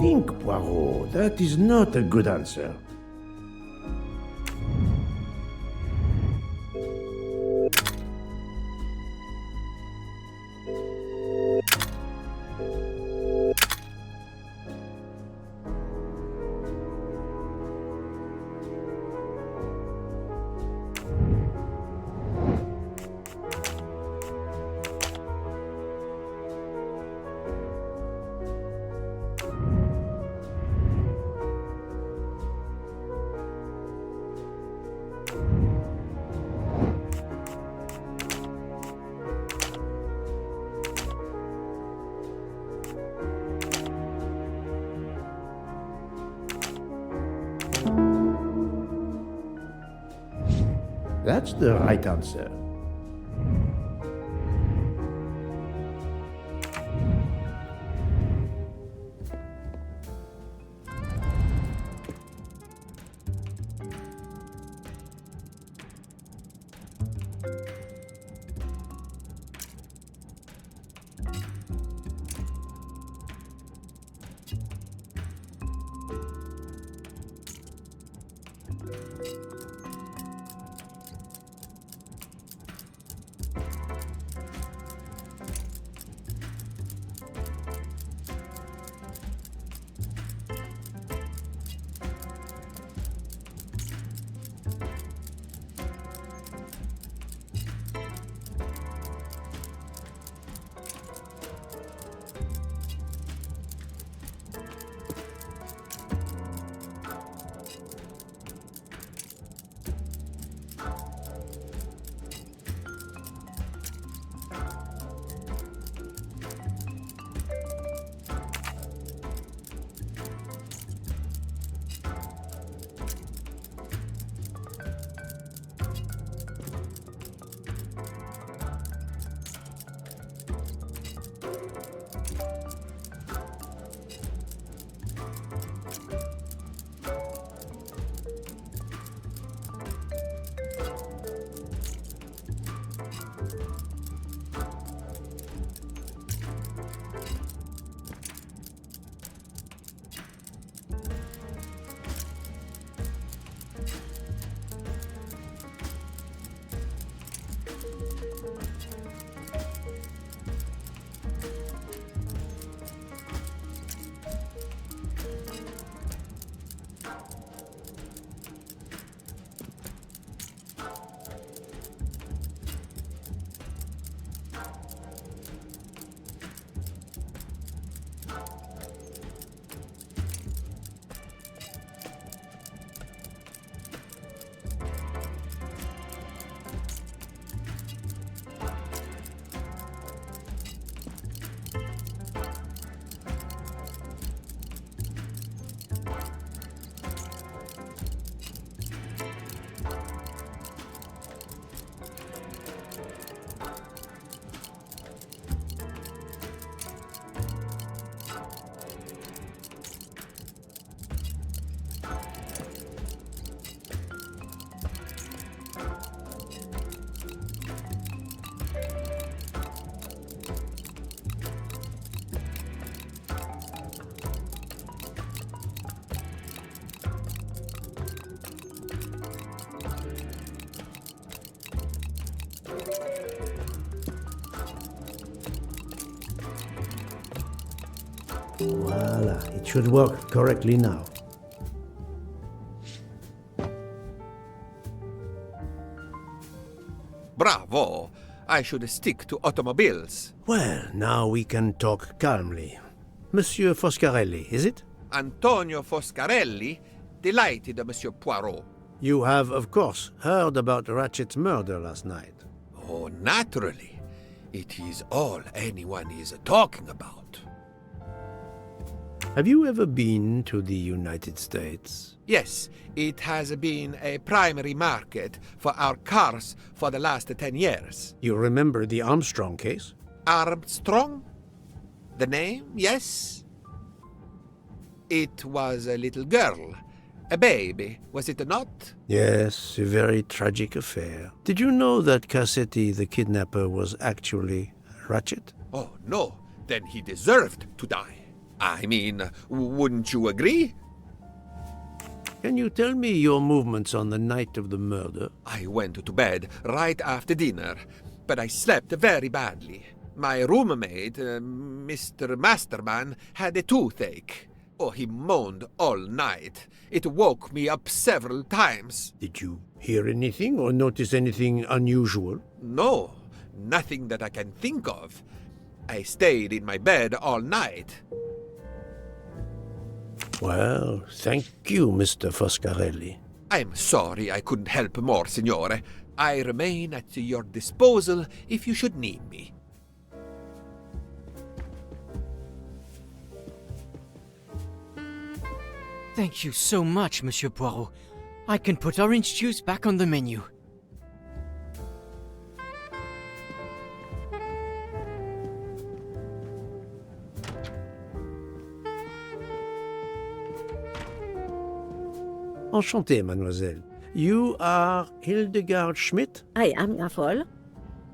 think, Poirot. That is not a good answer. That's the right answer. Voila, it should work correctly now. Bravo! I should stick to automobiles. Well, now we can talk calmly. Monsieur Foscarelli, is it? Antonio Foscarelli, delighted, Monsieur Poirot. You have, of course, heard about Ratchet's murder last night. Oh, naturally. It is all anyone is talking about. Have you ever been to the United States? Yes, it has been a primary market for our cars for the last 10 years. You remember the Armstrong case? Armstrong? The name, yes. It was a little girl. A baby, was it not? Yes, a very tragic affair. Did you know that Cassetti, the kidnapper, was actually Ratchet? Oh, no. Then he deserved to die. I mean, wouldn't you agree? Can you tell me your movements on the night of the murder? I went to bed right after dinner, but I slept very badly. My roommate, Mr. Masterman, had a toothache. Oh, he moaned all night. It woke me up several times. Did you hear anything or notice anything unusual? No, nothing that I can think of. I stayed in my bed all night. Well, thank you, Mr. Foscarelli. I'm sorry I couldn't help more, Signore. I remain at your disposal if you should need me. Thank you so much, Monsieur Poirot. I can put orange juice back on the menu. Enchanté, mademoiselle. You are Hildegard Schmidt? I am, ja voll.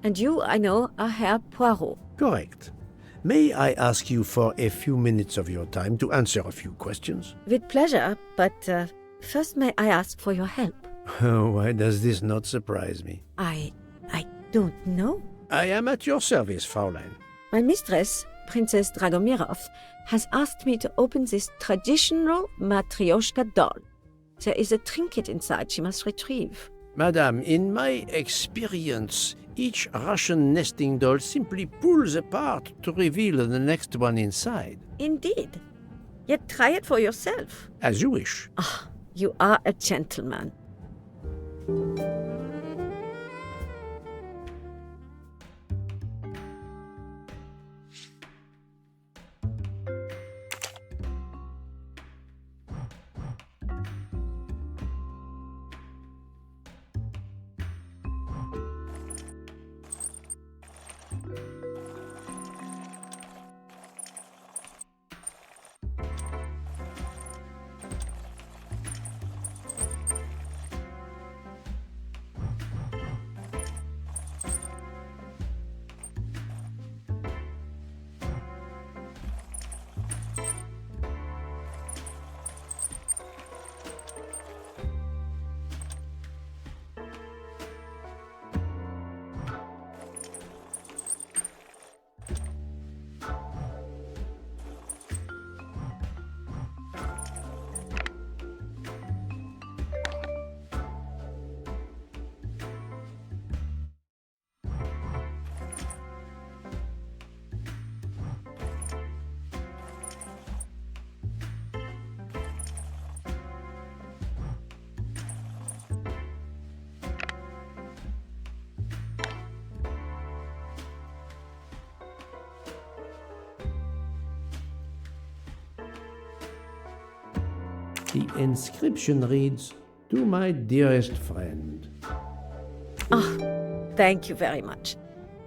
And you, I know, are Herr Poirot. Correct. May I ask you for a few minutes of your time to answer a few questions? With pleasure, but first may I ask for your help? Why does this not surprise me? I don't know. I am at your service, Fraulein. My mistress, Princess Dragomirov, has asked me to open this traditional Matryoshka doll. There is a trinket inside she must retrieve. Madame, in my experience, each Russian nesting doll simply pulls apart to reveal the next one inside. Indeed. Yet try it for yourself. As you wish. Ah, you are a gentleman. The inscription reads, "To my dearest friend." Ah, thank you very much.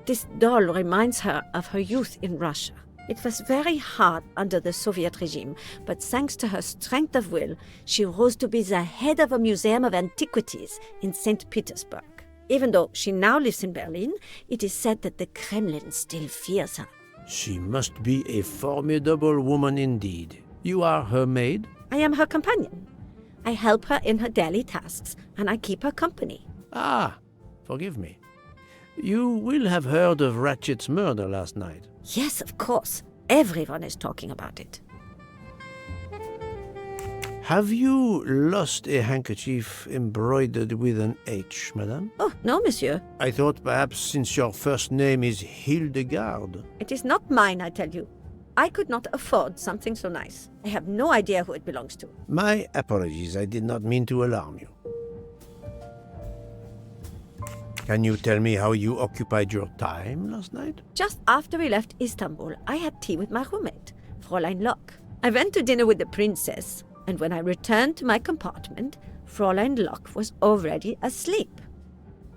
This doll reminds her of her youth in Russia. It was very hard under the Soviet regime, but thanks to her strength of will, she rose to be the head of a museum of antiquities in St. Petersburg. Even though she now lives in Berlin, it is said that the Kremlin still fears her. She must be a formidable woman indeed. You are her maid? I am her companion. I help her in her daily tasks, and I keep her company. Ah, forgive me. You will have heard of Ratchet's murder last night. Yes, of course. Everyone is talking about it. Have you lost a handkerchief embroidered with an H, madame? Oh, no, monsieur. I thought perhaps since your first name is Hildegard. It is not mine, I tell you. I could not afford something so nice. I have no idea who it belongs to. My apologies, I did not mean to alarm you. Can you tell me how you occupied your time last night? Just after we left Istanbul, I had tea with my roommate, Fräulein Locke. I went to dinner with the princess, and when I returned to my compartment, Fräulein Locke was already asleep.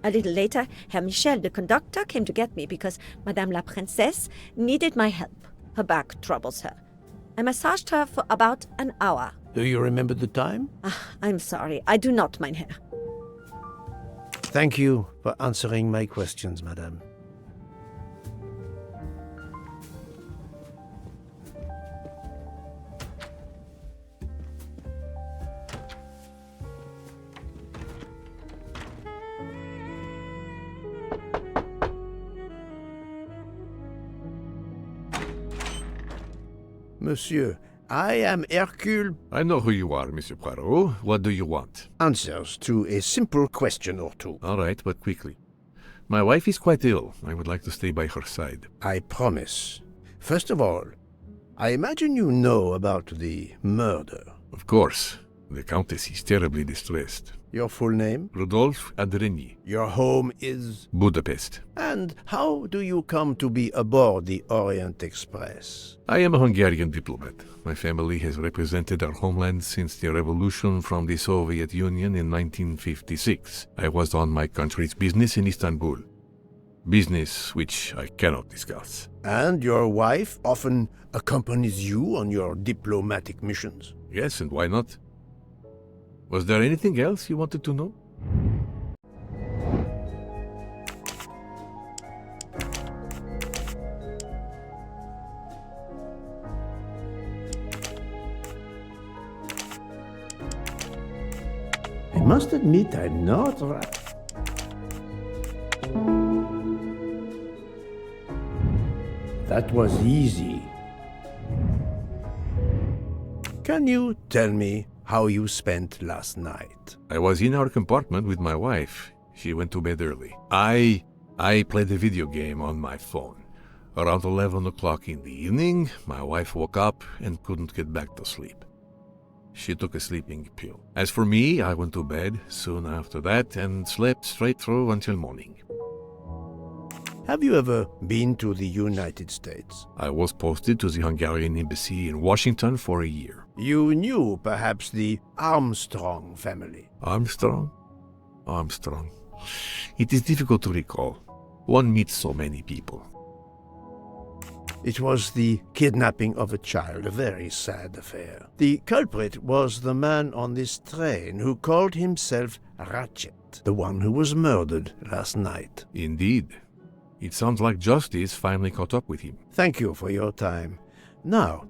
A little later, Herr Michel, the conductor, came to get me because Madame la Princesse needed my help. Her back troubles her. I massaged her for about an hour. Do you remember the time? I'm sorry, I do not, mein Herr. Thank you for answering my questions, madame. Monsieur, I am Hercule. I know who you are, Monsieur Poirot. What do you want? Answers to a simple question or two. All right, but quickly. My wife is quite ill. I would like to stay by her side. I promise. First of all, I imagine you know about the murder. Of course. The Countess is terribly distressed. Your full name? Rodolphe Adreny. Your home is? Budapest. And how do you come to be aboard the Orient Express? I am a Hungarian diplomat. My family has represented our homeland since the revolution from the Soviet Union in 1956. I was on my country's business in Istanbul. Business which I cannot discuss. And your wife often accompanies you on your diplomatic missions? Yes, and why not? Was there anything else you wanted to know? I must admit I'm not That was easy. Can you tell me how you spent last night? I was in our compartment with my wife. She went to bed early. I played a video game on my phone. Around 11 o'clock in the evening, my wife woke up and couldn't get back to sleep. She took a sleeping pill. As for me, I went to bed soon after that and slept straight through until morning. Have you ever been to the United States? I was posted to the Hungarian embassy in Washington for a year. You knew perhaps the Armstrong family. Armstrong? Armstrong. It is difficult to recall. One meets so many people. It was the kidnapping of a child, a very sad affair. The culprit was the man on this train who called himself Ratchet, the one who was murdered last night. Indeed. It sounds like justice finally caught up with him. Thank you for your time. Now,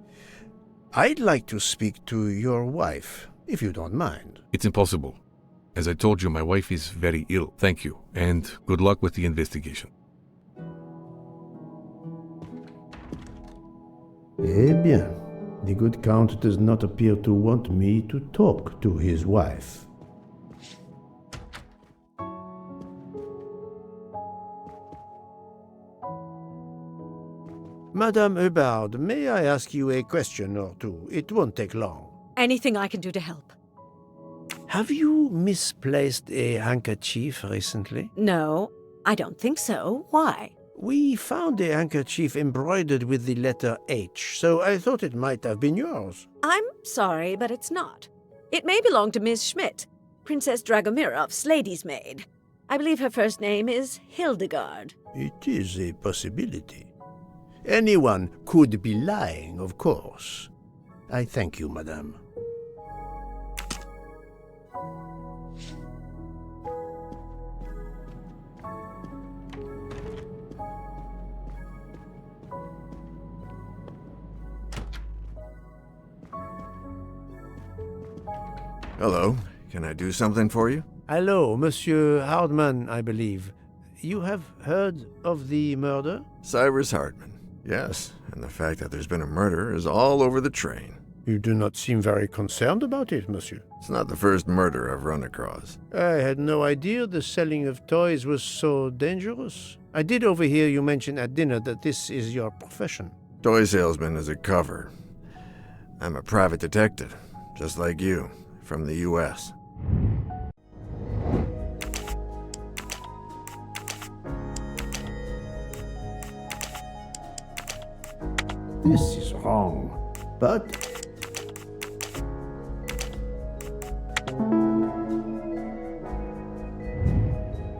I'd like to speak to your wife, if you don't mind. It's impossible. As I told you, my wife is very ill. Thank you, and good luck with the investigation. Eh bien, the good Count does not appear to want me to talk to his wife. Madame Hubbard, may I ask you a question or two? It won't take long. Anything I can do to help? Have you misplaced a handkerchief recently? No, I don't think so. Why? We found a handkerchief embroidered with the letter H, so I thought it might have been yours. I'm sorry, but it's not. It may belong to Miss Schmidt, Princess Dragomirov's lady's maid. I believe her first name is Hildegard. It is a possibility. Anyone could be lying, of course. I thank you, madame. Hello. Can I do something for you? Hello, Monsieur Hardman, I believe. You have heard of the murder? Cyrus Hardman. Yes, and the fact that there's been a murder is all over the train. You do not seem very concerned about it, monsieur. It's not the first murder I've run across. I had no idea the selling of toys was so dangerous. I did overhear you mention at dinner that this is your profession. Toy salesman is a cover. I'm a private detective, just like you, from the U.S. This is wrong, but...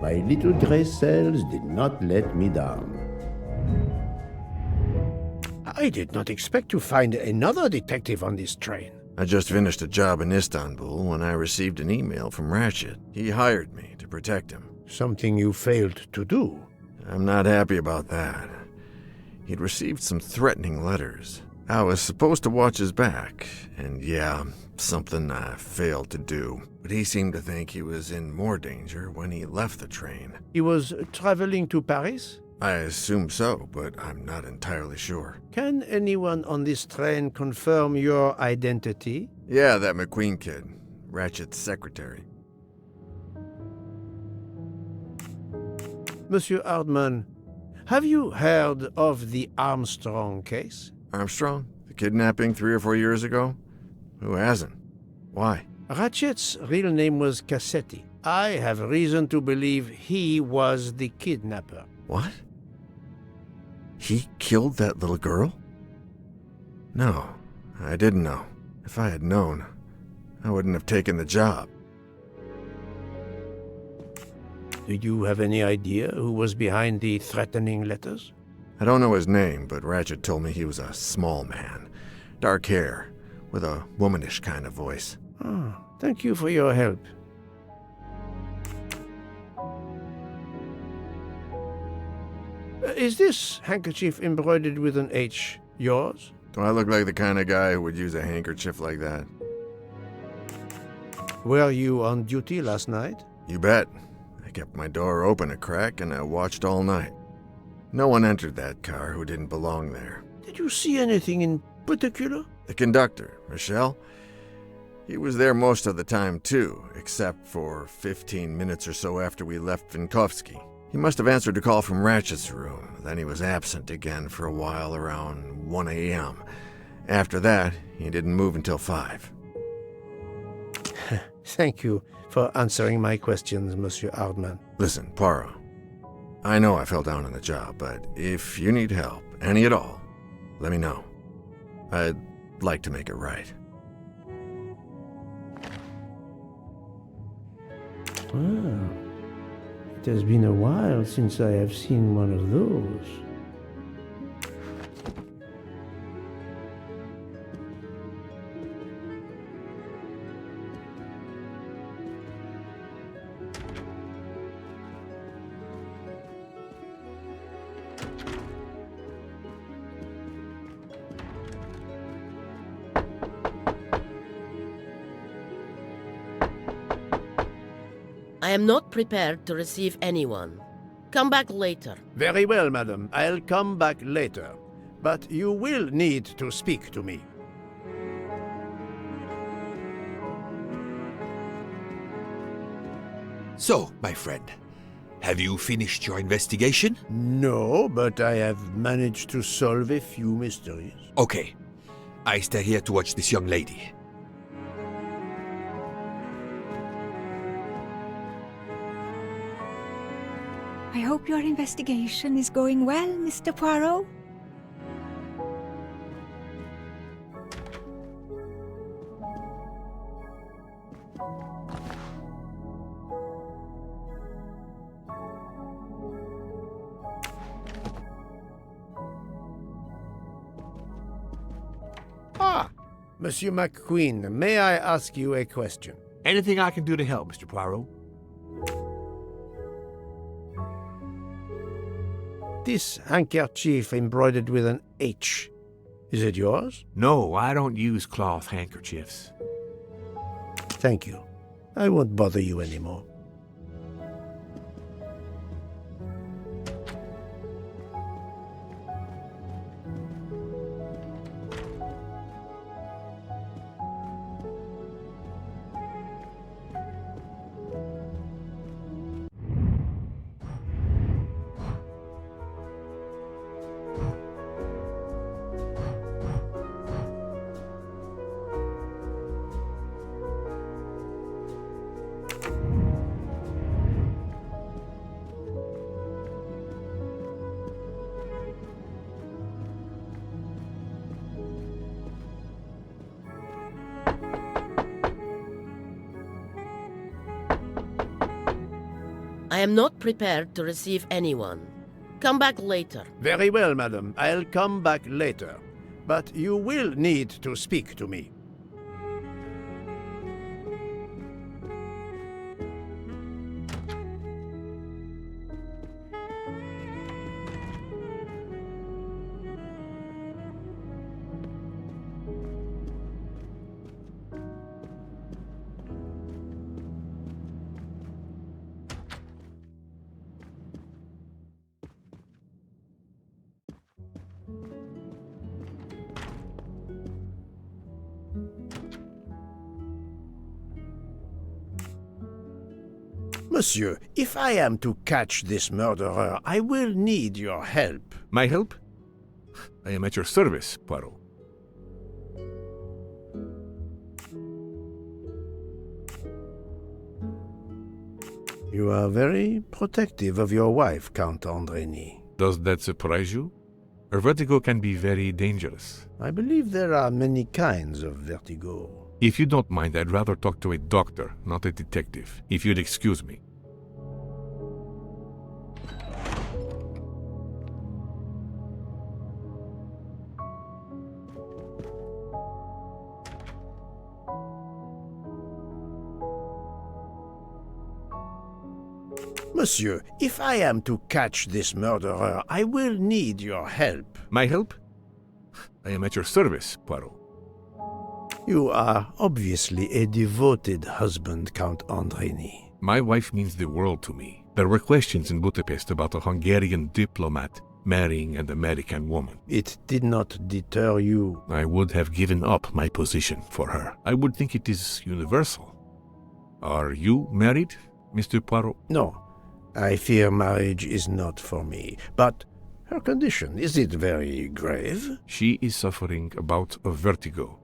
my little gray cells did not let me down. I did not expect to find another detective on this train. I just finished a job in Istanbul when I received an email from Ratchet. He hired me to protect him. Something you failed to do. I'm not happy about that. He'd received some threatening letters. I was supposed to watch his back, and yeah, something I failed to do. But he seemed to think he was in more danger when he left the train. He was traveling to Paris? I assume so, but I'm not entirely sure. Can anyone on this train confirm your identity? Yeah, that McQueen kid. Ratchet's secretary. Monsieur Hardman, have you heard of the Armstrong case? Armstrong? The kidnapping 3 or 4 years ago? Who hasn't? Why? Ratchet's real name was Cassetti. I have reason to believe he was the kidnapper. What? He killed that little girl? No, I didn't know. If I had known, I wouldn't have taken the job. Do you have any idea who was behind the threatening letters? I don't know his name, but Ratchet told me he was a small man. Dark hair, with a womanish kind of voice. Oh, thank you for your help. Is this handkerchief embroidered with an H yours? Do I look like the kind of guy who would use a handkerchief like that? Were you on duty last night? You bet. I kept my door open a crack and I watched all night. No one entered that car who didn't belong there. Did you see anything in particular? The conductor, Michelle. He was there most of the time too, except for 15 minutes or so after we left Vinkovsky. He must have answered a call from Ratchet's room, then he was absent again for a while around 1 a.m. After that, he didn't move until 5. Thank you for answering my questions, Monsieur Hardman. Listen, Poirot. I know I fell down on the job, but if you need help, any at all, let me know. I'd like to make it right. Ah, it has been a while since I have seen one of those. I am not prepared to receive anyone. Come back later. Very well, madam. I'll come back later. But you will need to speak to me. So, my friend, have you finished your investigation? No, but I have managed to solve a few mysteries. Okay. I stay here to watch this young lady. I hope your investigation is going well, Mr. Poirot. Ah, Monsieur McQueen, may I ask you a question? Anything I can do to help, Mr. Poirot? This handkerchief embroidered with an H. Is it yours? No, I don't use cloth handkerchiefs. Thank you. I won't bother you anymore. I am not prepared to receive anyone. Come back later. Very well, madam. I'll come back later. But you will need to speak to me. Monsieur, if I am to catch this murderer, I will need your help. My help? I am at your service, Poirot. You are very protective of your wife, Count Andrény. Does that surprise you? Her vertigo can be very dangerous. I believe there are many kinds of vertigo. If you don't mind, I'd rather talk to a doctor, not a detective. If you'd excuse me. Monsieur, if I am to catch this murderer, I will need your help. My help? I am at your service, Poirot. You are obviously a devoted husband, Count Andrény. My wife means the world to me. There were questions in Budapest about a Hungarian diplomat marrying an American woman. It did not deter you. I would have given up my position for her. I would think it is universal. Are you married, Mr. Poirot? No. I fear marriage is not for me. But her condition, is it very grave? She is suffering a bout of vertigo.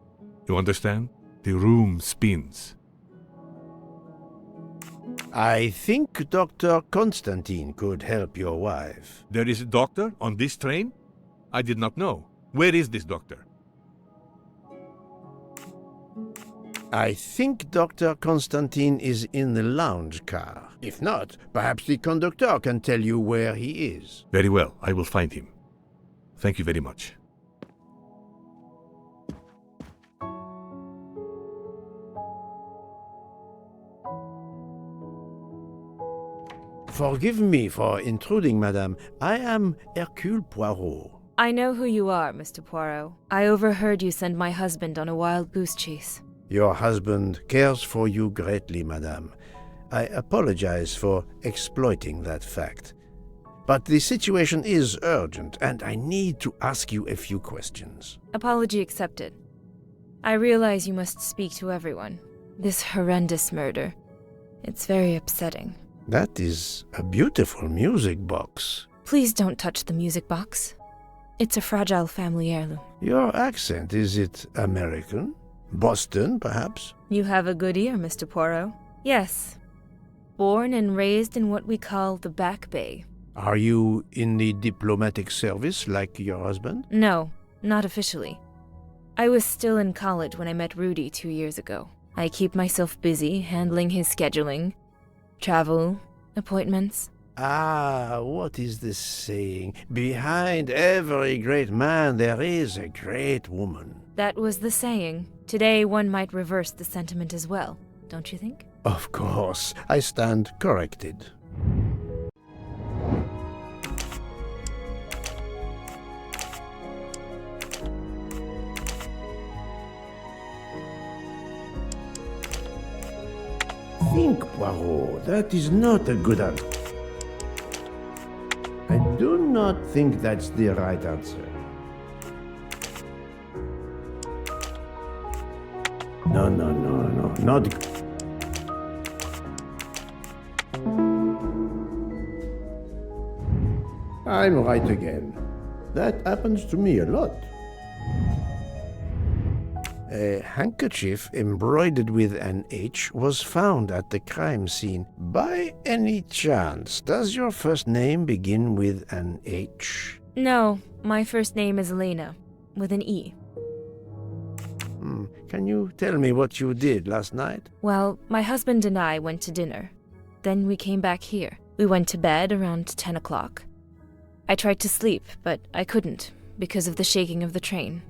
You understand? The room spins. I think Dr. Constantine could help your wife. There is a doctor on this train? I did not know. Where is this doctor? I think Dr. Constantine is in the lounge car. If not, perhaps the conductor can tell you where he is. Very well, I will find him. Thank you very much. Forgive me for intruding, madame. I am Hercule Poirot. I know who you are, Mr. Poirot. I overheard you send my husband on a wild goose chase. Your husband cares for you greatly, madame. I apologize for exploiting that fact. But the situation is urgent, and I need to ask you a few questions. Apology accepted. I realize you must speak to everyone. This horrendous murder. It's very upsetting. That is a beautiful music box. Please don't touch the music box. It's a fragile family heirloom. Your accent, is it American? Boston, perhaps? You have a good ear, Mr. Poirot. Yes. Born and raised in what we call the Back Bay. Are you in the diplomatic service like your husband? No, not officially. I was still in college when I met Rudy 2 years ago. I keep myself busy handling his scheduling, travel, appointments. Ah, what is the saying? Behind every great man there is a great woman. That was the saying. Today one might reverse the sentiment as well, don't you think? Of course, I stand corrected. Think, Poirot, that is not a good answer. I do not think that's the right answer. No, not good. I'm right again. That happens to me a lot. A handkerchief embroidered with an H was found at the crime scene. By any chance, does your first name begin with an H? No, my first name is Elena, with an E. Can you tell me what you did last night? Well, my husband and I went to dinner. Then we came back here. We went to bed around 10 o'clock. I tried to sleep, but I couldn't, because of the shaking of the train.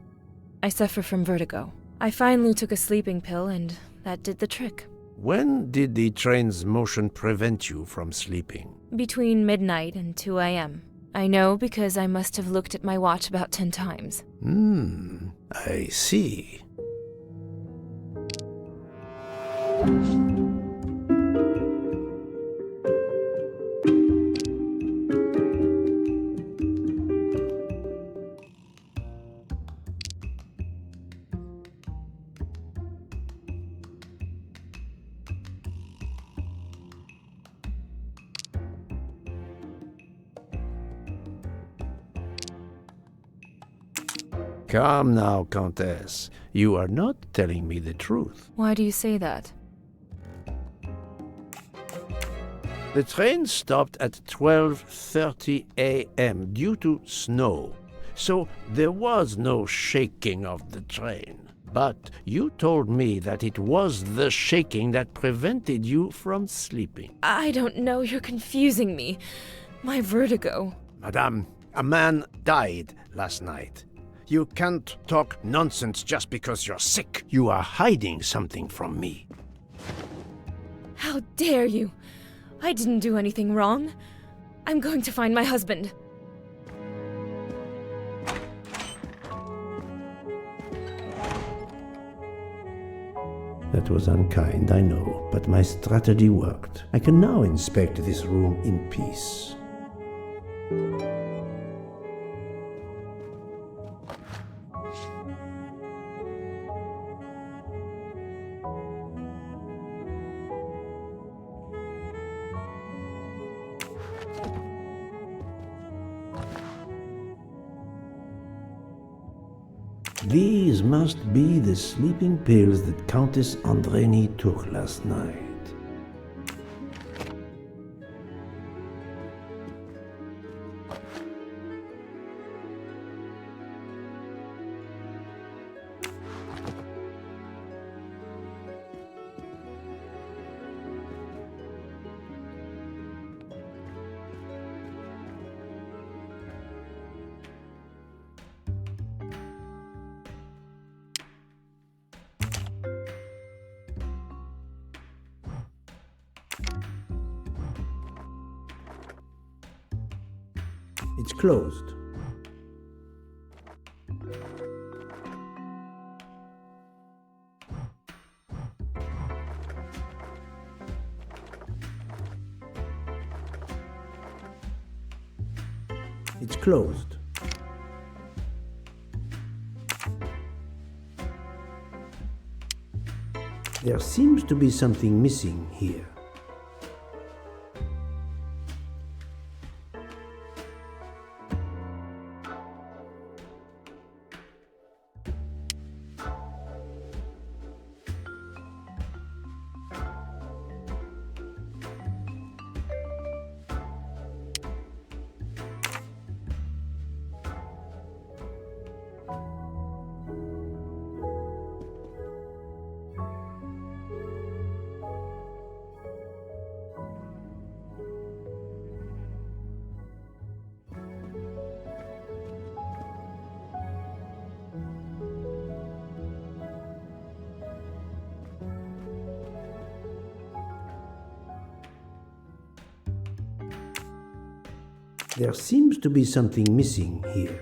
I suffer from vertigo. I finally took a sleeping pill, and that did the trick. When did the train's motion prevent you from sleeping? Between midnight and 2 a.m. I know because I must have looked at my watch about 10 times. I see. Calm now, Countess. You are not telling me the truth. Why do you say that? The train stopped at 12:30 a.m. due to snow, so there was no shaking of the train. But you told me that it was the shaking that prevented you from sleeping. I don't know, you're confusing me. My vertigo. Madame, a man died last night. You can't talk nonsense just because you're sick. You are hiding something from me. How dare you? I didn't do anything wrong. I'm going to find my husband. That was unkind, I know, but my strategy worked. I can now inspect this room in peace. These must be the sleeping pills that Countess Andreni took last night. It's closed. It's closed. There seems to be something missing here. There seems to be something missing here.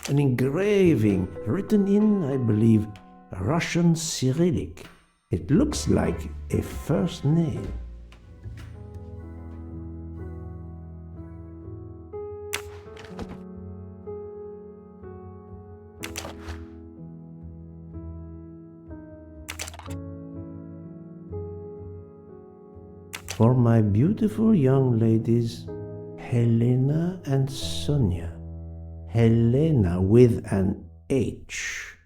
An engraving written in, I believe, Russian Cyrillic. It looks like a first name. For my beautiful young ladies, Helena and Sonia. Helena with an H.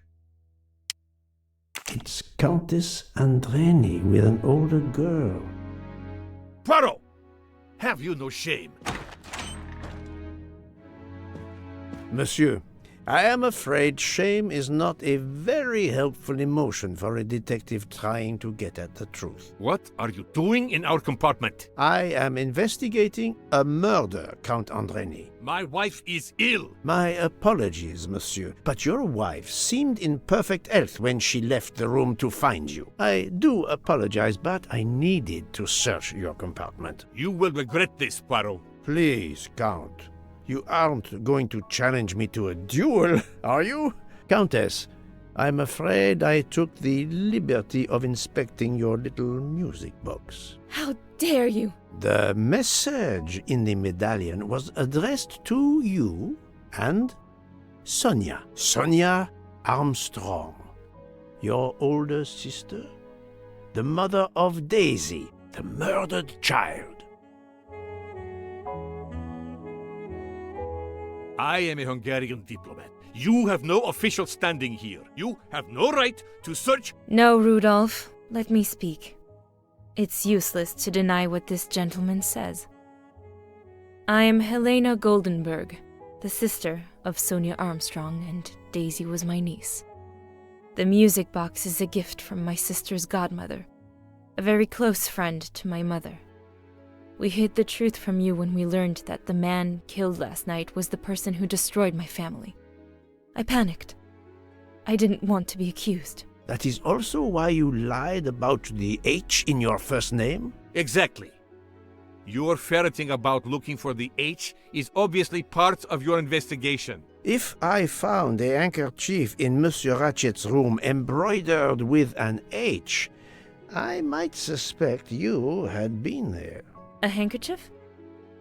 It's Countess Andreni with an older girl. Poirot! Have you no shame? Monsieur, I am afraid shame is not a very helpful emotion for a detective trying to get at the truth. What are you doing in our compartment? I am investigating a murder, Count Andreni. My wife is ill. My apologies, monsieur, but your wife seemed in perfect health when she left the room to find you. I do apologize, but I needed to search your compartment. You will regret this, Poirot. Please, Count. You aren't going to challenge me to a duel, are you? Countess, I'm afraid I took the liberty of inspecting your little music box. How dare you? The message in the medallion was addressed to you and Sonia. Sonia Armstrong, your older sister, the mother of Daisy, the murdered child. I am a Hungarian diplomat. You have no official standing here. You have no right to search. No, Rudolph. Let me speak. It's useless to deny what this gentleman says. I am Helena Goldenberg, the sister of Sonia Armstrong, and Daisy was my niece. The music box is a gift from my sister's godmother, a very close friend to my mother. We hid the truth from you when we learned that the man killed last night was the person who destroyed my family. I panicked. I didn't want to be accused. That is also why you lied about the H in your first name? Exactly. Your ferreting about looking for the H is obviously part of your investigation. If I found a handkerchief in Monsieur Ratchet's room embroidered with an H, I might suspect you had been there. A handkerchief?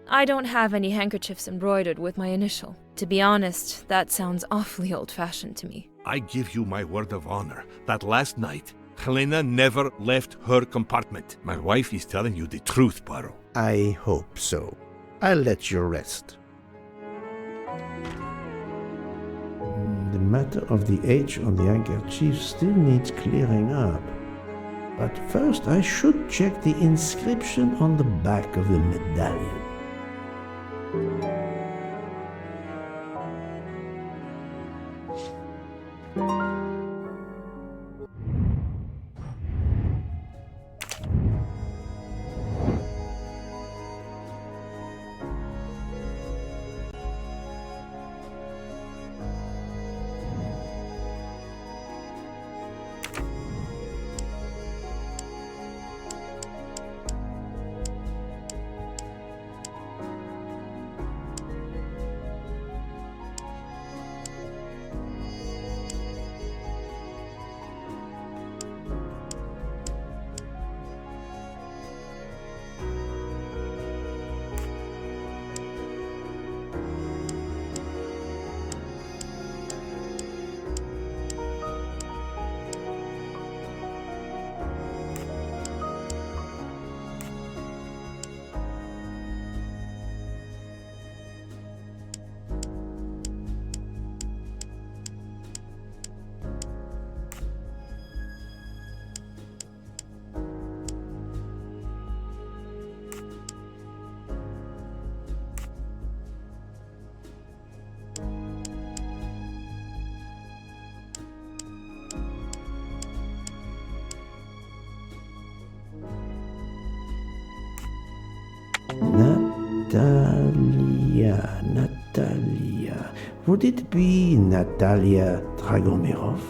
I don't have any handkerchiefs embroidered with my initial. To be honest, that sounds awfully old-fashioned to me. I give you my word of honor that last night, Helena never left her compartment. My wife is telling you the truth, Poirot. I hope so. I'll let you rest. The matter of the H on the handkerchief still needs clearing up. But first I should check the inscription on the back of the medallion. Natalia. Would it be Natalia Dragomirov?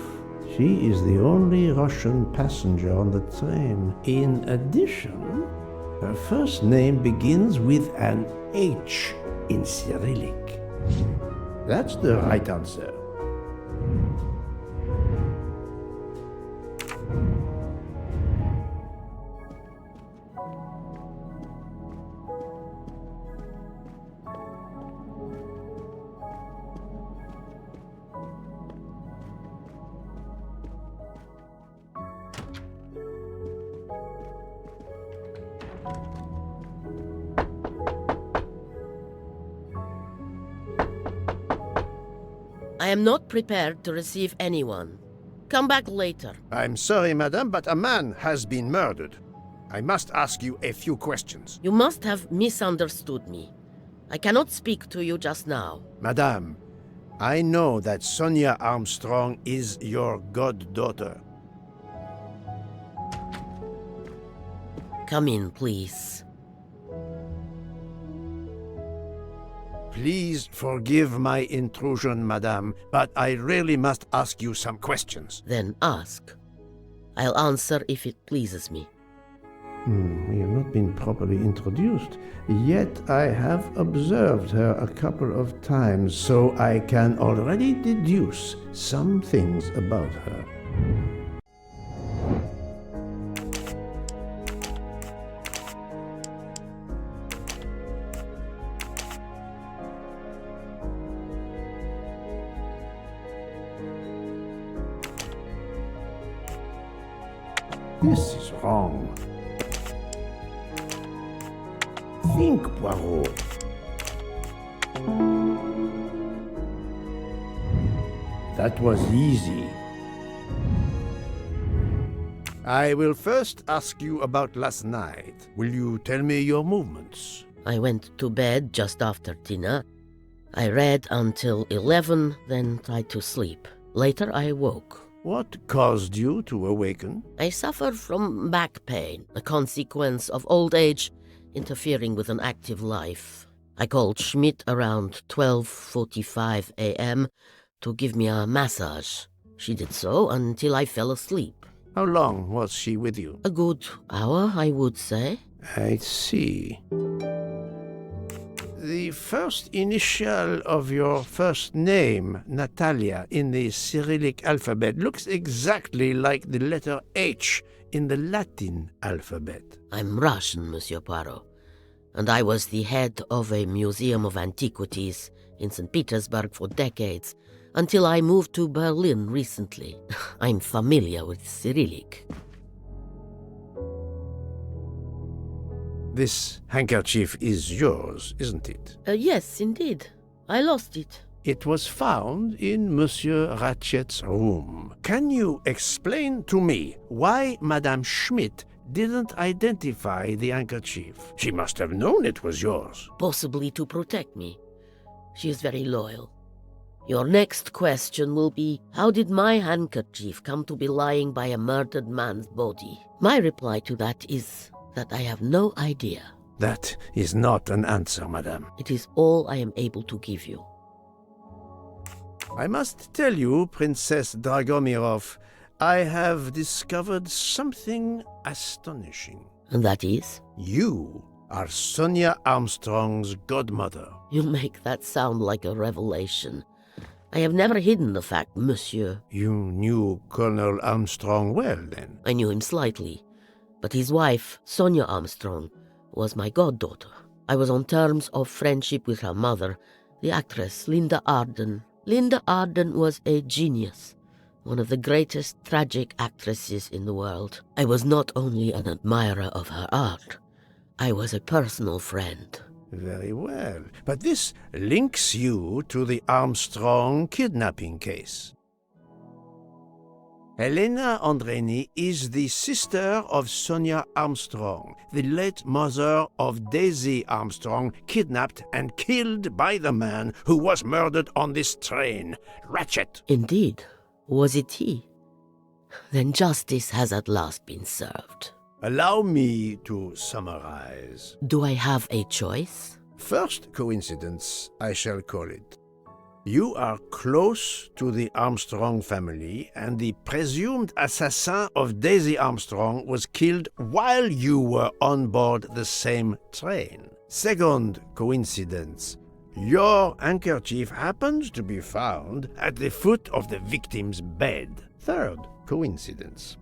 She is the only Russian passenger on the train. In addition, her first name begins with an H in Cyrillic. That's the right answer. I am not prepared to receive anyone. Come back later. I'm sorry, madame, but a man has been murdered. I must ask you a few questions. You must have misunderstood me. I cannot speak to you just now. Madame, I know that Sonia Armstrong is your goddaughter. Come in, please. Please forgive my intrusion, madame, but I really must ask you some questions. Then ask. I'll answer if it pleases me. We have not been properly introduced, yet I have observed her a couple of times, so I can already deduce some things about her. This is wrong. Think, Poirot. That was easy. I will first ask you about last night. Will you tell me your movements? I went to bed just after dinner. I read until 11, then tried to sleep. Later I woke. What caused you to awaken? I suffer from back pain, a consequence of old age interfering with an active life. I called Schmidt around 12:45 a.m. to give me a massage. She did so until I fell asleep. How long was she with you? A good hour, I would say. I see. The first initial of your first name, Natalia, in the Cyrillic alphabet looks exactly like the letter H in the Latin alphabet. I'm Russian, Monsieur Poirot, and I was the head of a museum of antiquities in St. Petersburg for decades, until I moved to Berlin recently. I'm familiar with Cyrillic. This handkerchief is yours, isn't it? Yes, indeed. I lost it. It was found in Monsieur Ratchet's room. Can you explain to me why Madame Schmidt didn't identify the handkerchief? She must have known it was yours. Possibly to protect me. She is very loyal. Your next question will be, how did my handkerchief come to be lying by a murdered man's body? My reply to that is that I have no idea. That is not an answer, madame. It is all I am able to give you. I must tell you, Princess Dragomirov, I have discovered something astonishing. And that is? You are Sonia Armstrong's godmother. You make that sound like a revelation. I have never hidden the fact, monsieur. You knew Colonel Armstrong well, then? I knew him slightly. But his wife, Sonia Armstrong, was my goddaughter. I was on terms of friendship with her mother, the actress Linda Arden. Linda Arden was a genius, one of the greatest tragic actresses in the world. I was not only an admirer of her art, I was a personal friend. Very well. But this links you to the Armstrong kidnapping case. Helena Andreni is the sister of Sonia Armstrong, the late mother of Daisy Armstrong, kidnapped and killed by the man who was murdered on this train, Ratchet. Indeed. Was it he? Then justice has at last been served. Allow me to summarize. Do I have a choice? First coincidence, I shall call it. You are close to the Armstrong family, and the presumed assassin of Daisy Armstrong was killed while you were on board the same train. Second coincidence. Your handkerchief happens to be found at the foot of the victim's bed. Third coincidence.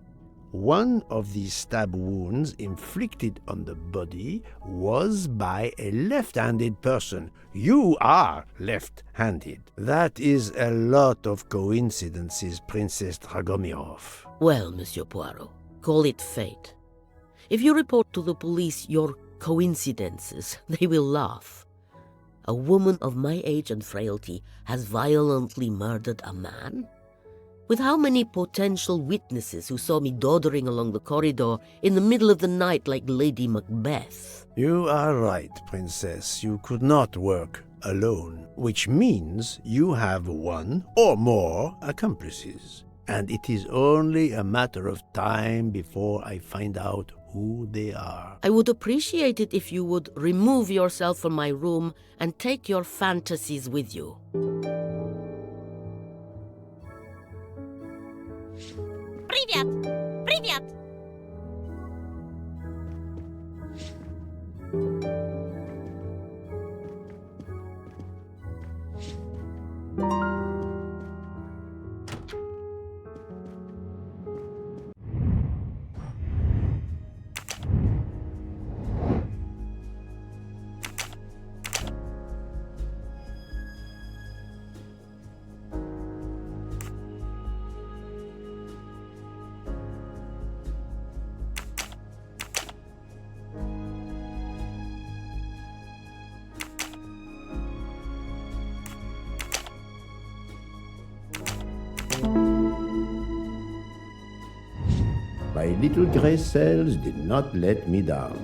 One of the stab wounds inflicted on the body was by a left-handed person. You are left-handed. That is a lot of coincidences, Princess Dragomirov. Well, Monsieur Poirot, call it fate. If you report to the police your coincidences, they will laugh. A woman of my age and frailty has violently murdered a man? With how many potential witnesses who saw me doddering along the corridor in the middle of the night like Lady Macbeth? You are right, Princess. You could not work alone, which means you have one or more accomplices. And it is only a matter of time before I find out who they are. I would appreciate it if you would remove yourself from my room and take your fantasies with you. Привет! Привет! My little gray cells did not let me down.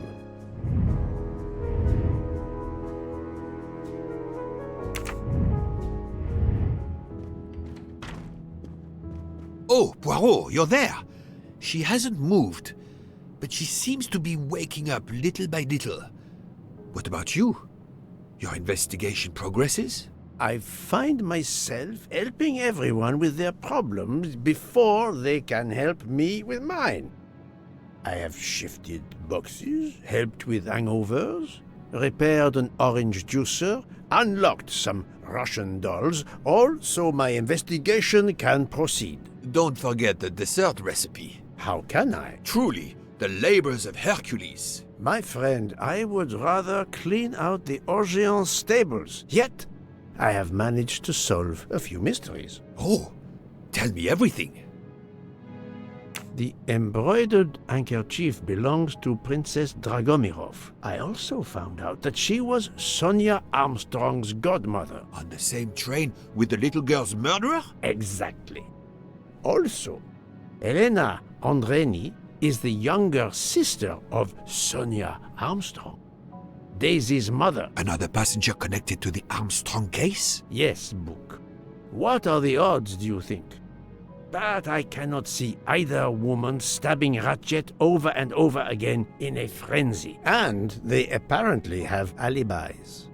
Oh, Poirot, you're there. She hasn't moved, but she seems to be waking up little by little. What about you? Your investigation progresses? I find myself helping everyone with their problems before they can help me with mine. I have shifted boxes, helped with hangovers, repaired an orange juicer, unlocked some Russian dolls, all so my investigation can proceed. Don't forget the dessert recipe. How can I? Truly, the labors of Hercules. My friend, I would rather clean out the Orient stables. Yet, I have managed to solve a few mysteries. Oh, tell me everything. The embroidered handkerchief belongs to Princess Dragomirov. I also found out that she was Sonia Armstrong's godmother. On the same train with the little girl's murderer? Exactly. Also, Elena Andreni is the younger sister of Sonia Armstrong, Daisy's mother. Another passenger connected to the Armstrong case? Yes, Book. What are the odds, do you think? But I cannot see either woman stabbing Ratchet over and over again in a frenzy. And they apparently have alibis.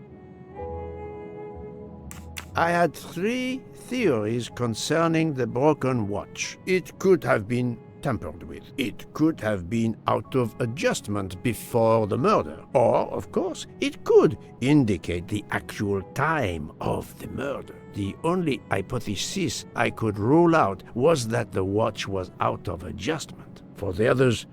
I had 3 theories concerning the broken watch. It could have been tampered with. It could have been out of adjustment before the murder. Or, of course, it could indicate the actual time of the murder. The only hypothesis I could rule out was that the watch was out of adjustment. For the others,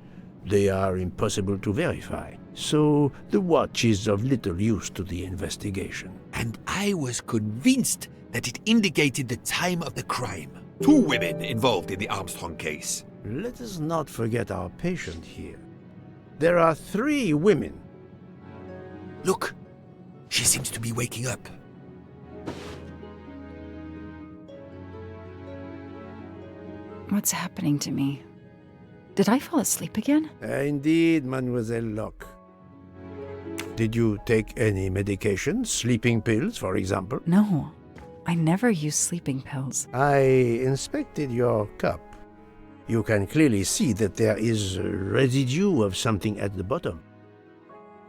they are impossible to verify. So the watch is of little use to the investigation. And I was convinced that it indicated the time of the crime. 2 women involved in the Armstrong case. Let us not forget our patient here. There are 3 women. Look, she seems to be waking up. What's happening to me? Did I fall asleep again? Indeed, Mademoiselle Locke. Did you take any medication? Sleeping pills, for example? No, I never use sleeping pills. I inspected your cup. You can clearly see that there is a residue of something at the bottom.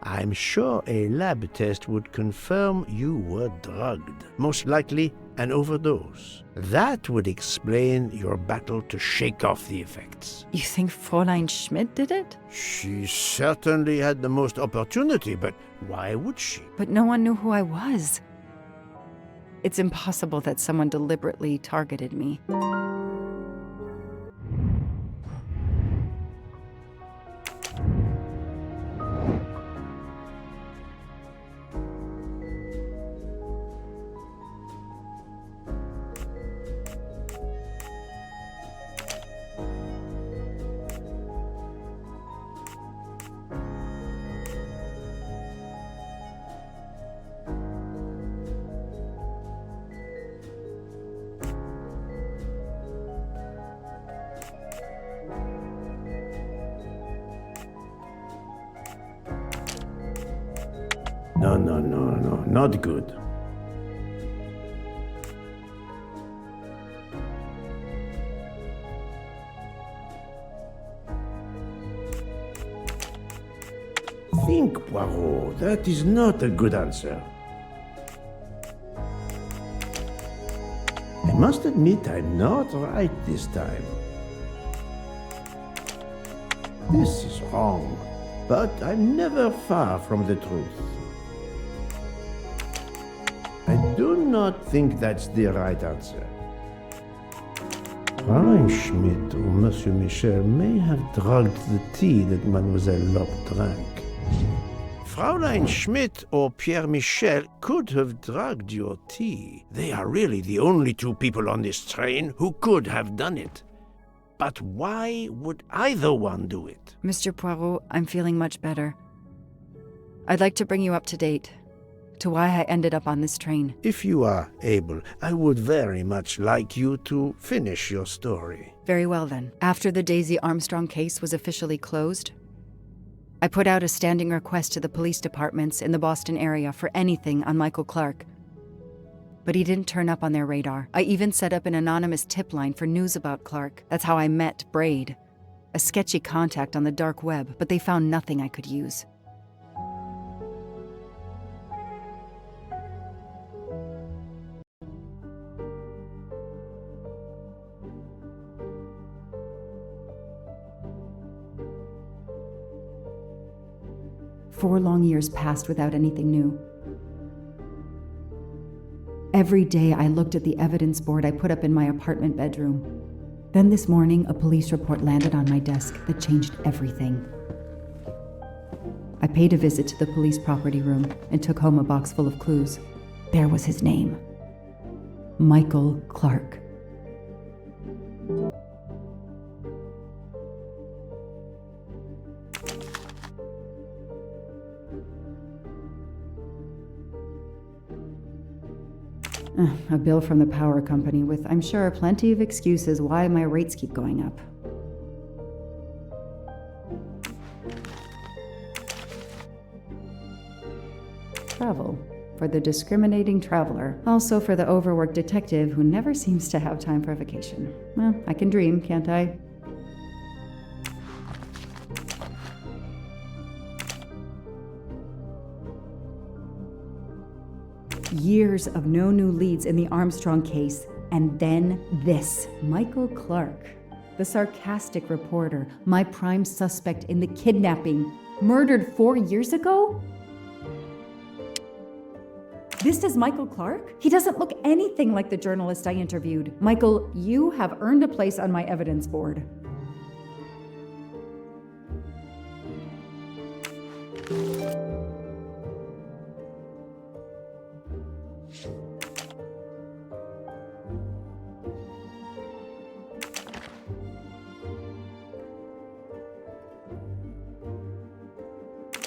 I'm sure a lab test would confirm you were drugged. Most likely an overdose. That would explain your battle to shake off the effects. You think Fräulein Schmidt did it? She certainly had the most opportunity, but why would she? But no one knew who I was. It's impossible that someone deliberately targeted me. No, not good. Think, Poirot. That is not a good answer. I must admit I'm not right this time. This is wrong, but I'm never far from the truth. I do not think that's the right answer. Fräulein Schmidt or Monsieur Michel may have drugged the tea that Mademoiselle Locke drank. Fräulein Schmidt or Pierre Michel could have drugged your tea. They are really the only two people on this train who could have done it. But why would either one do it? Mr. Poirot, I'm feeling much better. I'd like to bring you up to date to why I ended up on this train. If you are able, I would very much like you to finish your story. Very well then. After the Daisy Armstrong case was officially closed, I put out a standing request to the police departments in the Boston area for anything on Michael Clark. But he didn't turn up on their radar. I even set up an anonymous tip line for news about Clark. That's how I met Braid, a sketchy contact on the dark web, but they found nothing I could use. Four long years passed without anything new. Every day I looked at the evidence board I put up in my apartment bedroom. Then this morning, a police report landed on my desk that changed everything. I paid a visit to the police property room and took home a box full of clues. There was his name. Michael Clark. A bill from the power company with, I'm sure, plenty of excuses why my rates keep going up. Travel. For the discriminating traveler. Also for the overworked detective who never seems to have time for a vacation. Well, I can dream, can't I? Years of no new leads in the Armstrong case, and then this. Michael Clark, the sarcastic reporter, my prime suspect in the kidnapping, murdered 4 years ago? This is Michael Clark? He doesn't look anything like the journalist I interviewed. Michael, you have earned a place on my evidence board.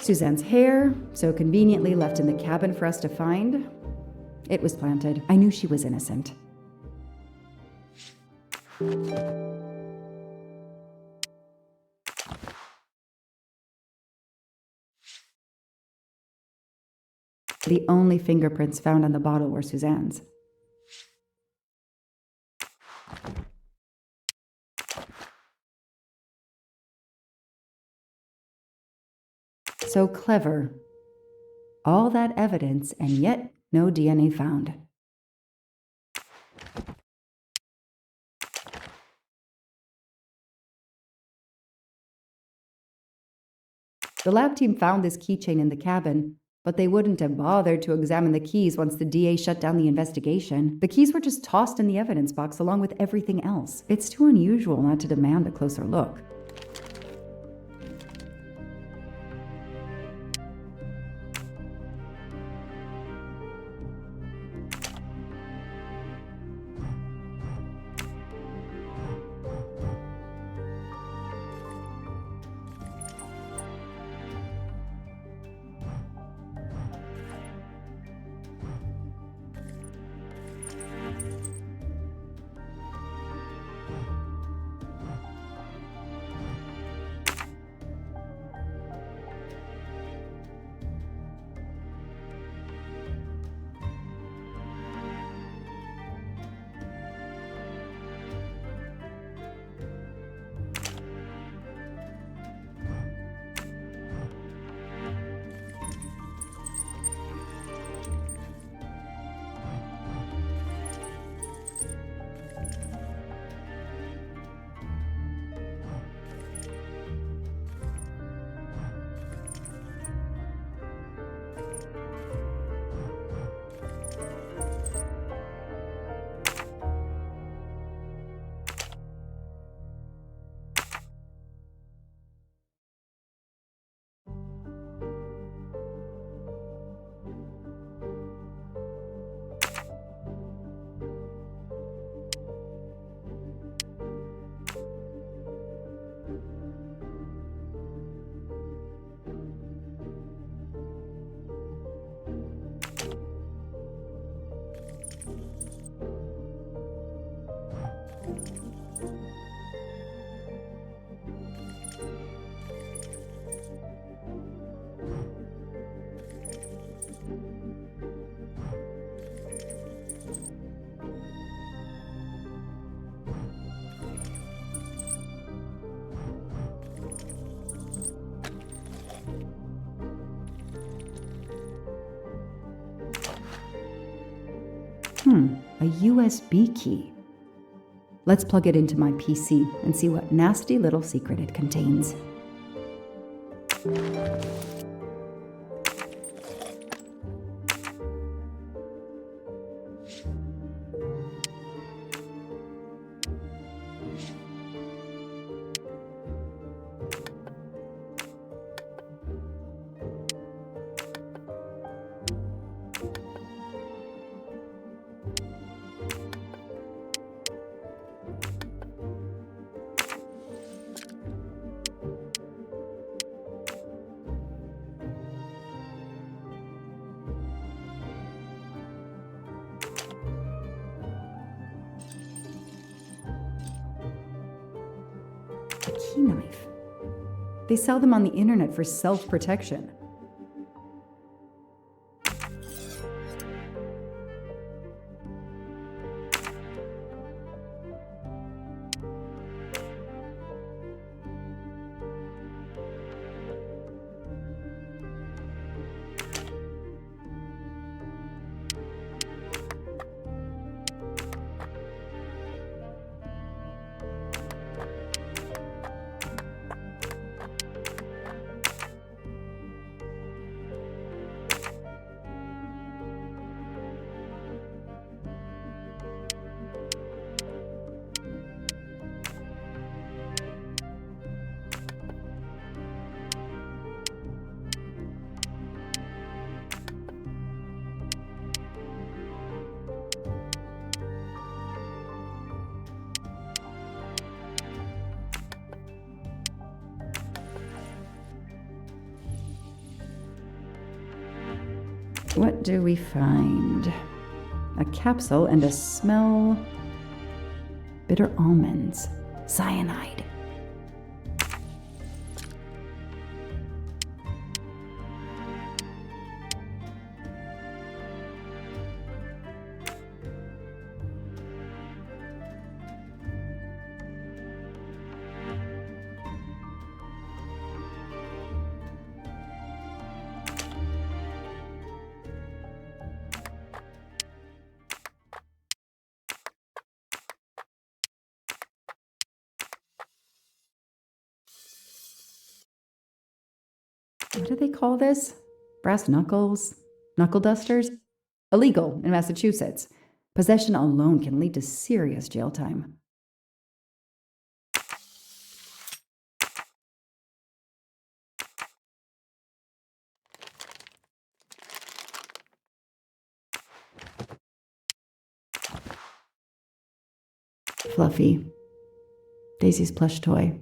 Suzanne's hair, so conveniently left in the cabin for us to find. It was planted. I knew she was innocent. The only fingerprints found on the bottle were Suzanne's. So clever. All that evidence, and yet no DNA found. The lab team found this keychain in the cabin, but they wouldn't have bothered to examine the keys once the DA shut down the investigation. The keys were just tossed in the evidence box along with everything else. It's too unusual not to demand a closer look. A USB key. Let's plug it into my PC and see what nasty little secret it contains. A key knife. They sell them on the internet for self-protection. What do we find? A capsule and a smell. Bitter almonds. Cyanide. What do they call this? Brass knuckles? Knuckle dusters? Illegal in Massachusetts. Possession alone can lead to serious jail time. Fluffy. Daisy's plush toy.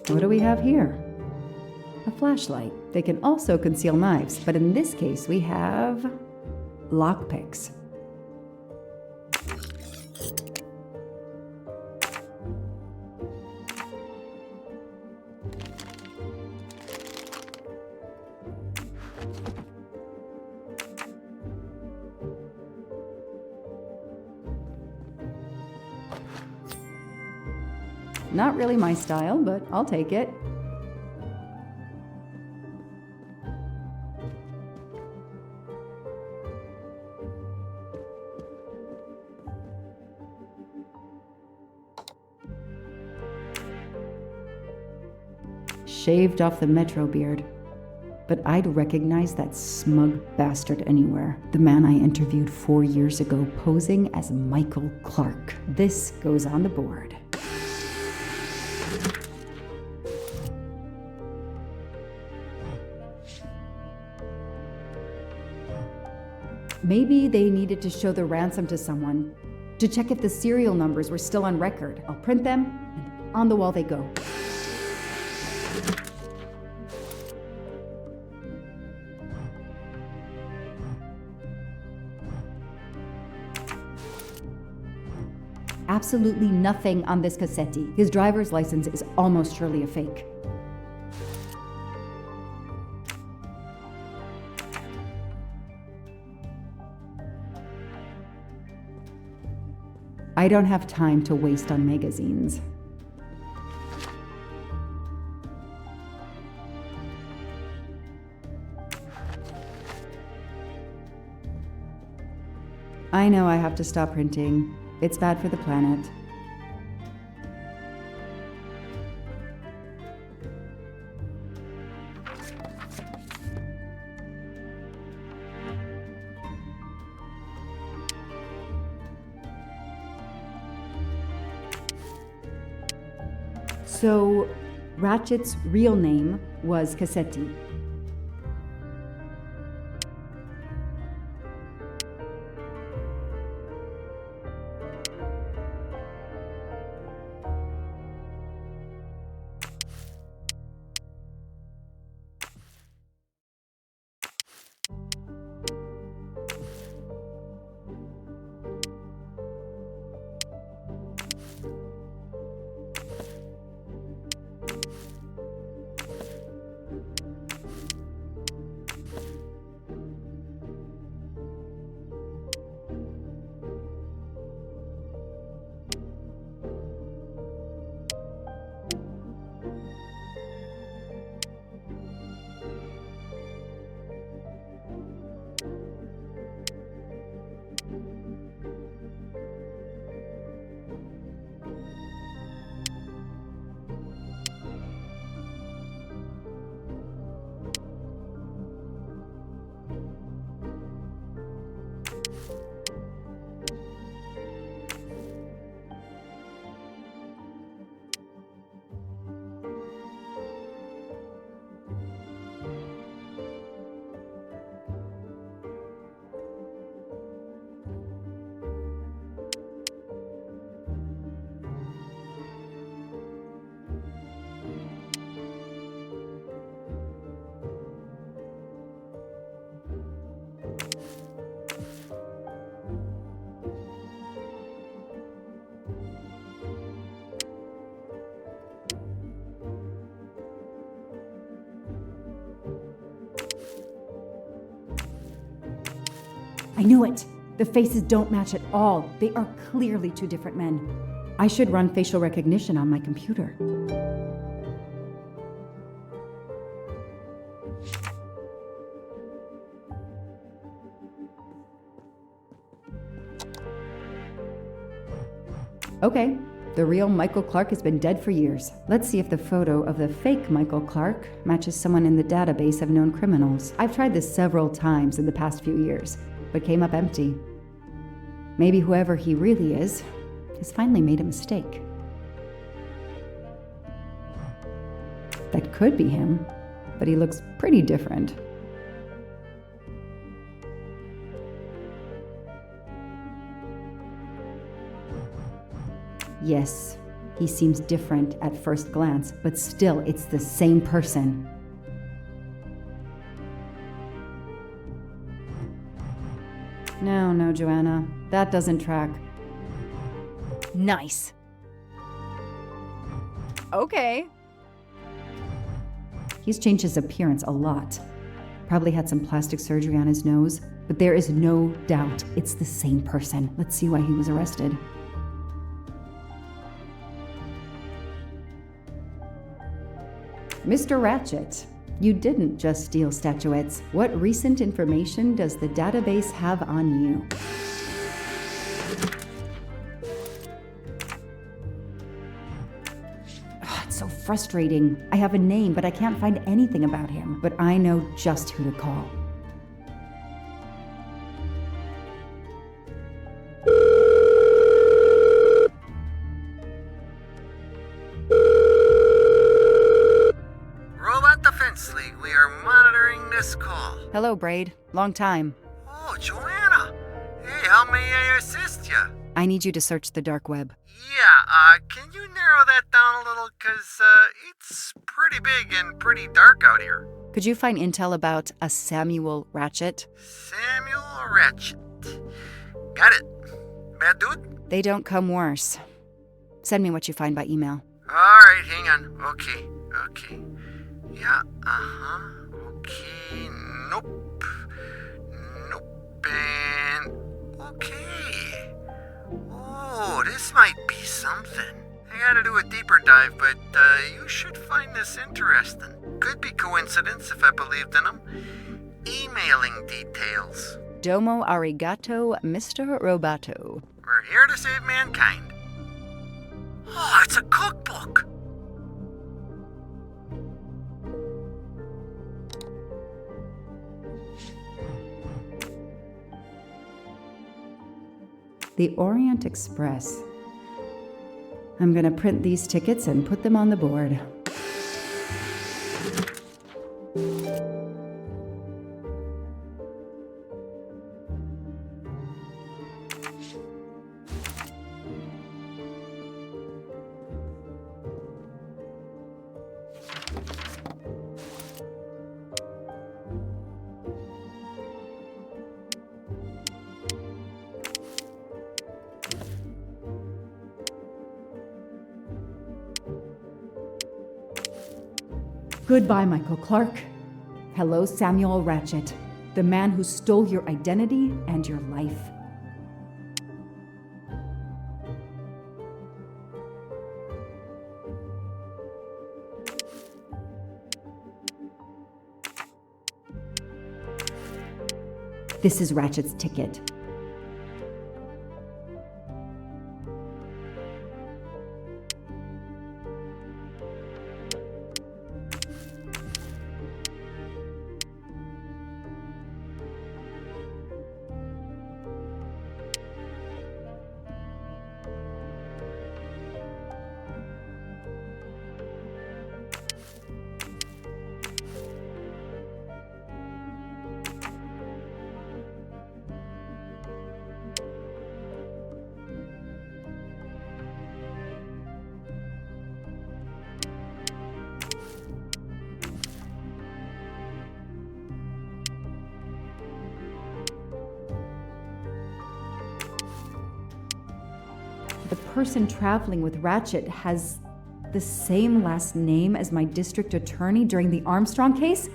What do we have here? A flashlight. They can also conceal knives, but in this case we have lockpicks. Not really my style, but I'll take it. Shaved off the metro beard. But I'd recognize that smug bastard anywhere. The man I interviewed 4 years ago posing as Michael Clark. This goes on the board. Maybe they needed to show the ransom to someone, to check if the serial numbers were still on record. I'll print them, and on the wall they go. Absolutely nothing on this Cassetti. His driver's license is almost surely a fake. I don't have time to waste on magazines. I know I have to stop printing. It's bad for the planet. So, Ratchet's real name was Cassetti. I knew it! The faces don't match at all. They are clearly two different men. I should run facial recognition on my computer. Okay, the real Michael Clark has been dead for years. Let's see if the photo of the fake Michael Clark matches someone in the database of known criminals. I've tried this several times in the past few years, but came up empty. Maybe whoever he really is has finally made a mistake. That could be him, but he looks pretty different. Yes, he seems different at first glance, but still it's the same person. No, Joanna. That doesn't track. Nice. Okay. He's changed his appearance a lot. Probably had some plastic surgery on his nose, but there is no doubt it's the same person. Let's see why he was arrested. Mr. Ratchet, you didn't just steal statuettes. What recent information does the database have on you? It's so frustrating. I have a name, but I can't find anything about him. But I know just who to call. We are monitoring this call. Hello, Braid. Long time. Oh, Joanna, How may I assist you? I need you to search the dark web. Yeah, can you narrow that down a little? 'Cause it's pretty big and pretty dark out here. Could you find intel about a Samuel Ratchet? Samuel Ratchet. Got it. Bad dude? They don't come worse. Send me what you find by email. Alright, hang on. Okay. Yeah, okay. Nope. And... okay. Oh, this might be something. I gotta do a deeper dive, but you should find this interesting. Could be coincidence if I believed in them. Emailing details. Domo arigato, Mr. Roboto. We're here to save mankind. Oh, it's a cookbook. The Orient Express. I'm gonna print these tickets and put them on the board. Goodbye, Michael Clark. Hello, Samuel Ratchet, the man who stole your identity and your life. This is Ratchet's ticket. The person traveling with Ratchet has the same last name as my district attorney during the Armstrong case?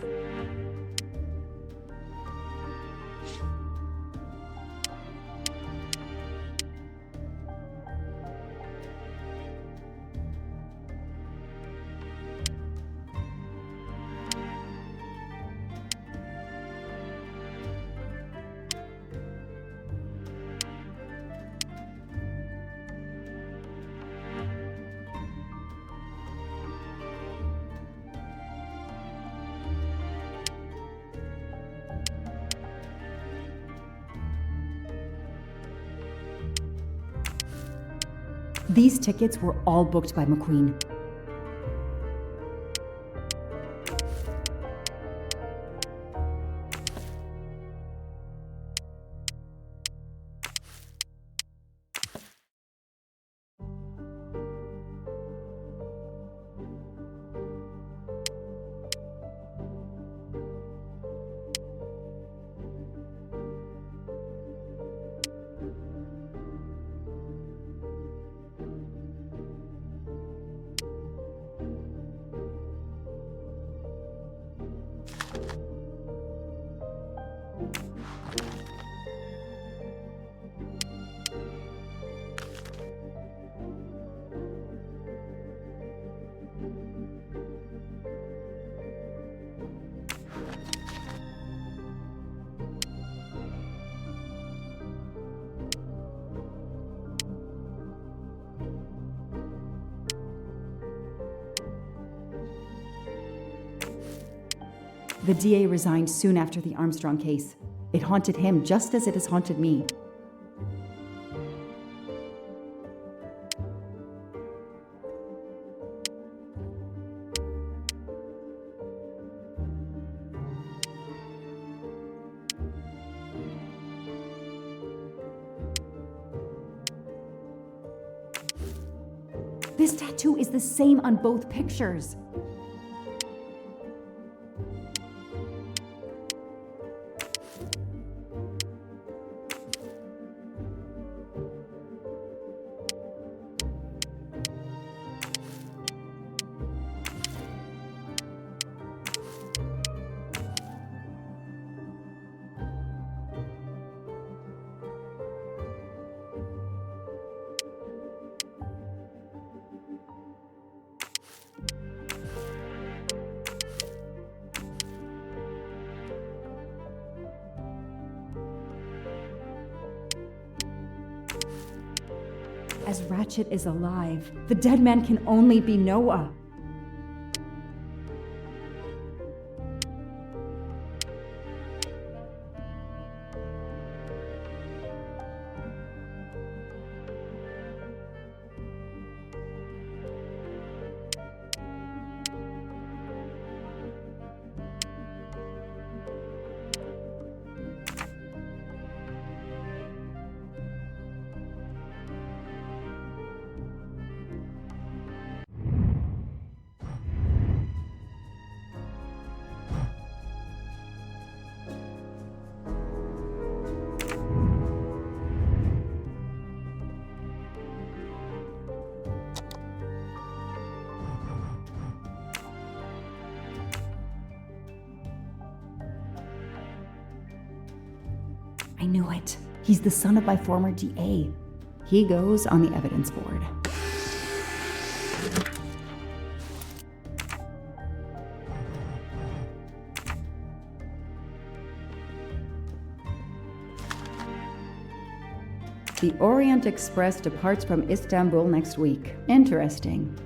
These tickets were all booked by McQueen. The DA resigned soon after the Armstrong case. It haunted him just as it has haunted me. This tattoo is the same on both pictures. As Ratchet is alive, the dead man can only be Noah. I knew it. He's the son of my former DA. He goes on the evidence board. The Orient Express departs from Istanbul next week. Interesting.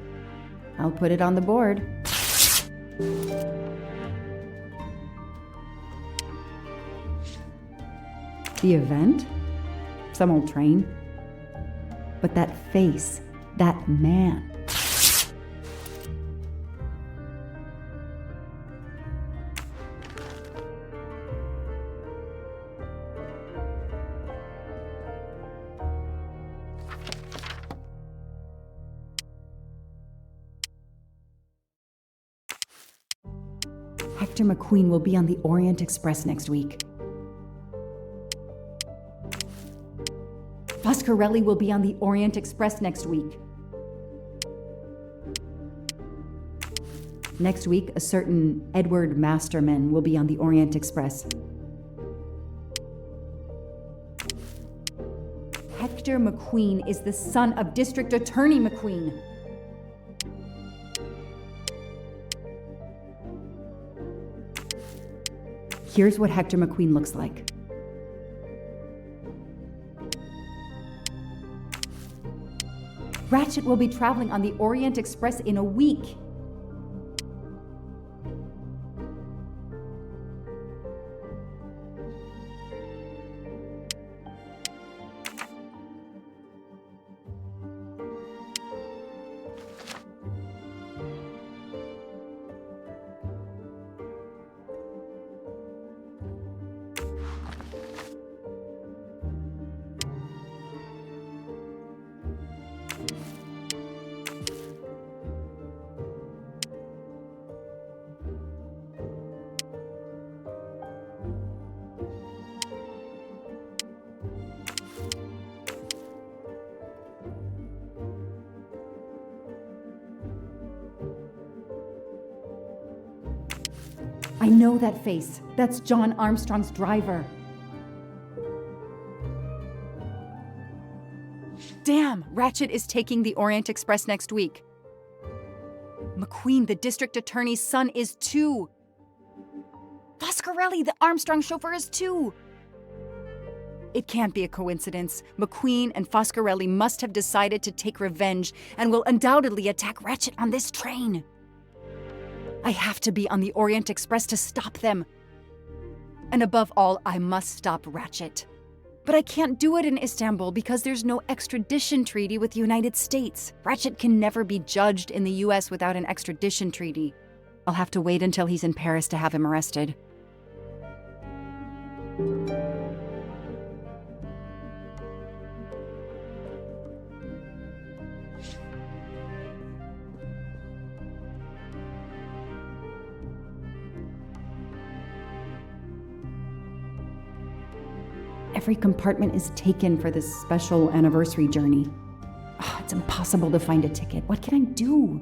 I'll put it on the board. The event? Some old train. But that face, that man. Hector McQueen will be on the Orient Express next week. Foscarelli will be on the Orient Express next week. Next week, a certain Edward Masterman will be on the Orient Express. Hector McQueen is the son of District Attorney McQueen. Here's what Hector McQueen looks like. Ratchet will be traveling on the Orient Express in a week. I know that face. That's John Armstrong's driver. Damn! Ratchet is taking the Orient Express next week. McQueen, the district attorney's son, is too. Foscarelli, the Armstrong chauffeur, is too. It can't be a coincidence. McQueen and Foscarelli must have decided to take revenge and will undoubtedly attack Ratchet on this train. I have to be on the Orient Express to stop them. And above all, I must stop Ratchet. But I can't do it in Istanbul because there's no extradition treaty with the United States. Ratchet can never be judged in the US without an extradition treaty. I'll have to wait until he's in Paris to have him arrested. Every compartment is taken for this special anniversary journey. Oh, it's impossible to find a ticket. What can I do?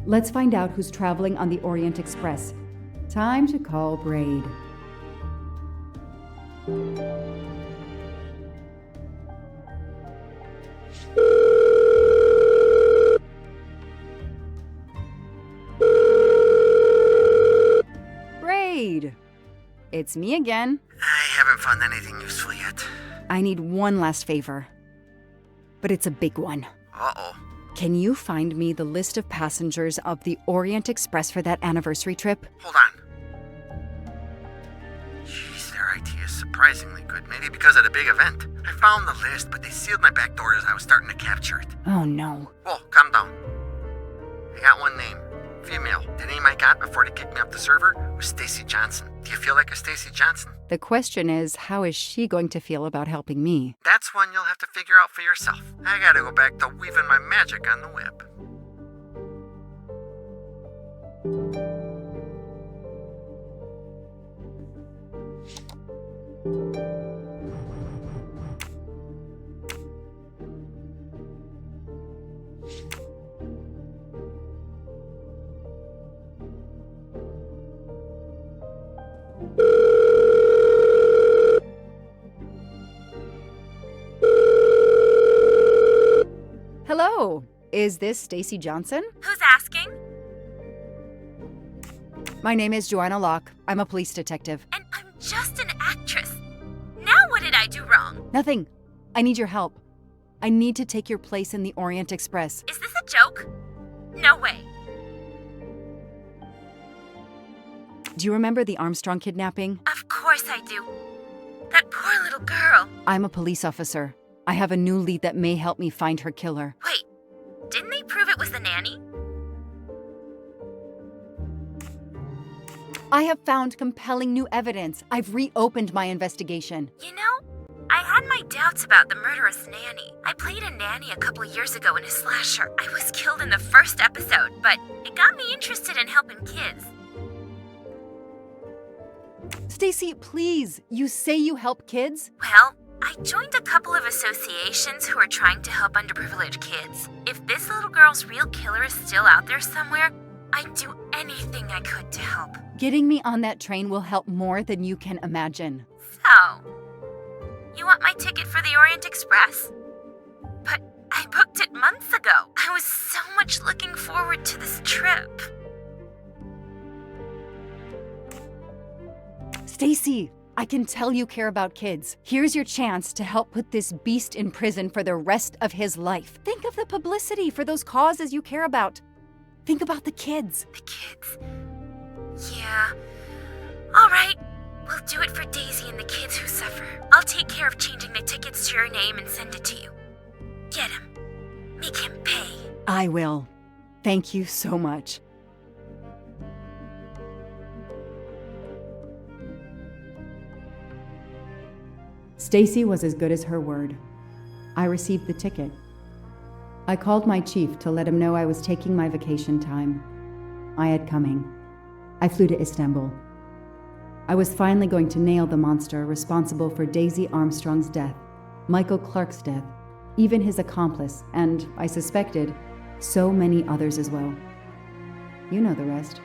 Let's find out who's traveling on the Orient Express. Time to call Braid. Braid! It's me again. I haven't found anything useful yet. I need one last favor. But it's a big one. Uh-oh. Can you find me the list of passengers of the Orient Express for that anniversary trip? Hold on. Jeez, their IT is surprisingly good. Maybe because of the big event. I found the list, but they sealed my back door as I was starting to capture it. Oh no. Whoa, calm down. I got one name. Female. The name I got before they kicked me off the server was Stacy Johnson. Do you feel like a Stacy Johnson? The question is, how is she going to feel about helping me? That's one you'll have to figure out for yourself. I gotta go back to weaving my magic on the web. Hello, is this Stacy Johnson? Who's asking? My name is Joanna Locke. I'm a police detective. And I'm just an actress. Now what did I do wrong? Nothing. I need your help. I need to take your place in the Orient Express. Is this a joke? No way. Do you remember the Armstrong kidnapping? Of course I do. That poor little girl. I'm a police officer. I have a new lead that may help me find her killer. Wait, didn't they prove it was the nanny? I have found compelling new evidence. I've reopened my investigation. You know, I had my doubts about the murderous nanny. I played a nanny a couple years ago in a slasher. I was killed in the first episode, but it got me interested in helping kids. Stacy, please, you say you help kids? Well, I joined a couple of associations who are trying to help underprivileged kids. If this little girl's real killer is still out there somewhere, I'd do anything I could to help. Getting me on that train will help more than you can imagine. So, you want my ticket for the Orient Express? But I booked it months ago. I was so much looking forward to this trip. Stacy, I can tell you care about kids. Here's your chance to help put this beast in prison for the rest of his life. Think of the publicity for those causes you care about. Think about the kids. The kids? Yeah. All right. We'll do it for Daisy and the kids who suffer. I'll take care of changing the tickets to your name and send it to you. Get him. Make him pay. I will. Thank you so much. Stacy was as good as her word. I received the ticket. I called my chief to let him know I was taking my vacation time. I had coming. I flew to Istanbul. I was finally going to nail the monster responsible for Daisy Armstrong's death, Michael Clark's death, even his accomplice, and, I suspected, so many others as well. You know the rest.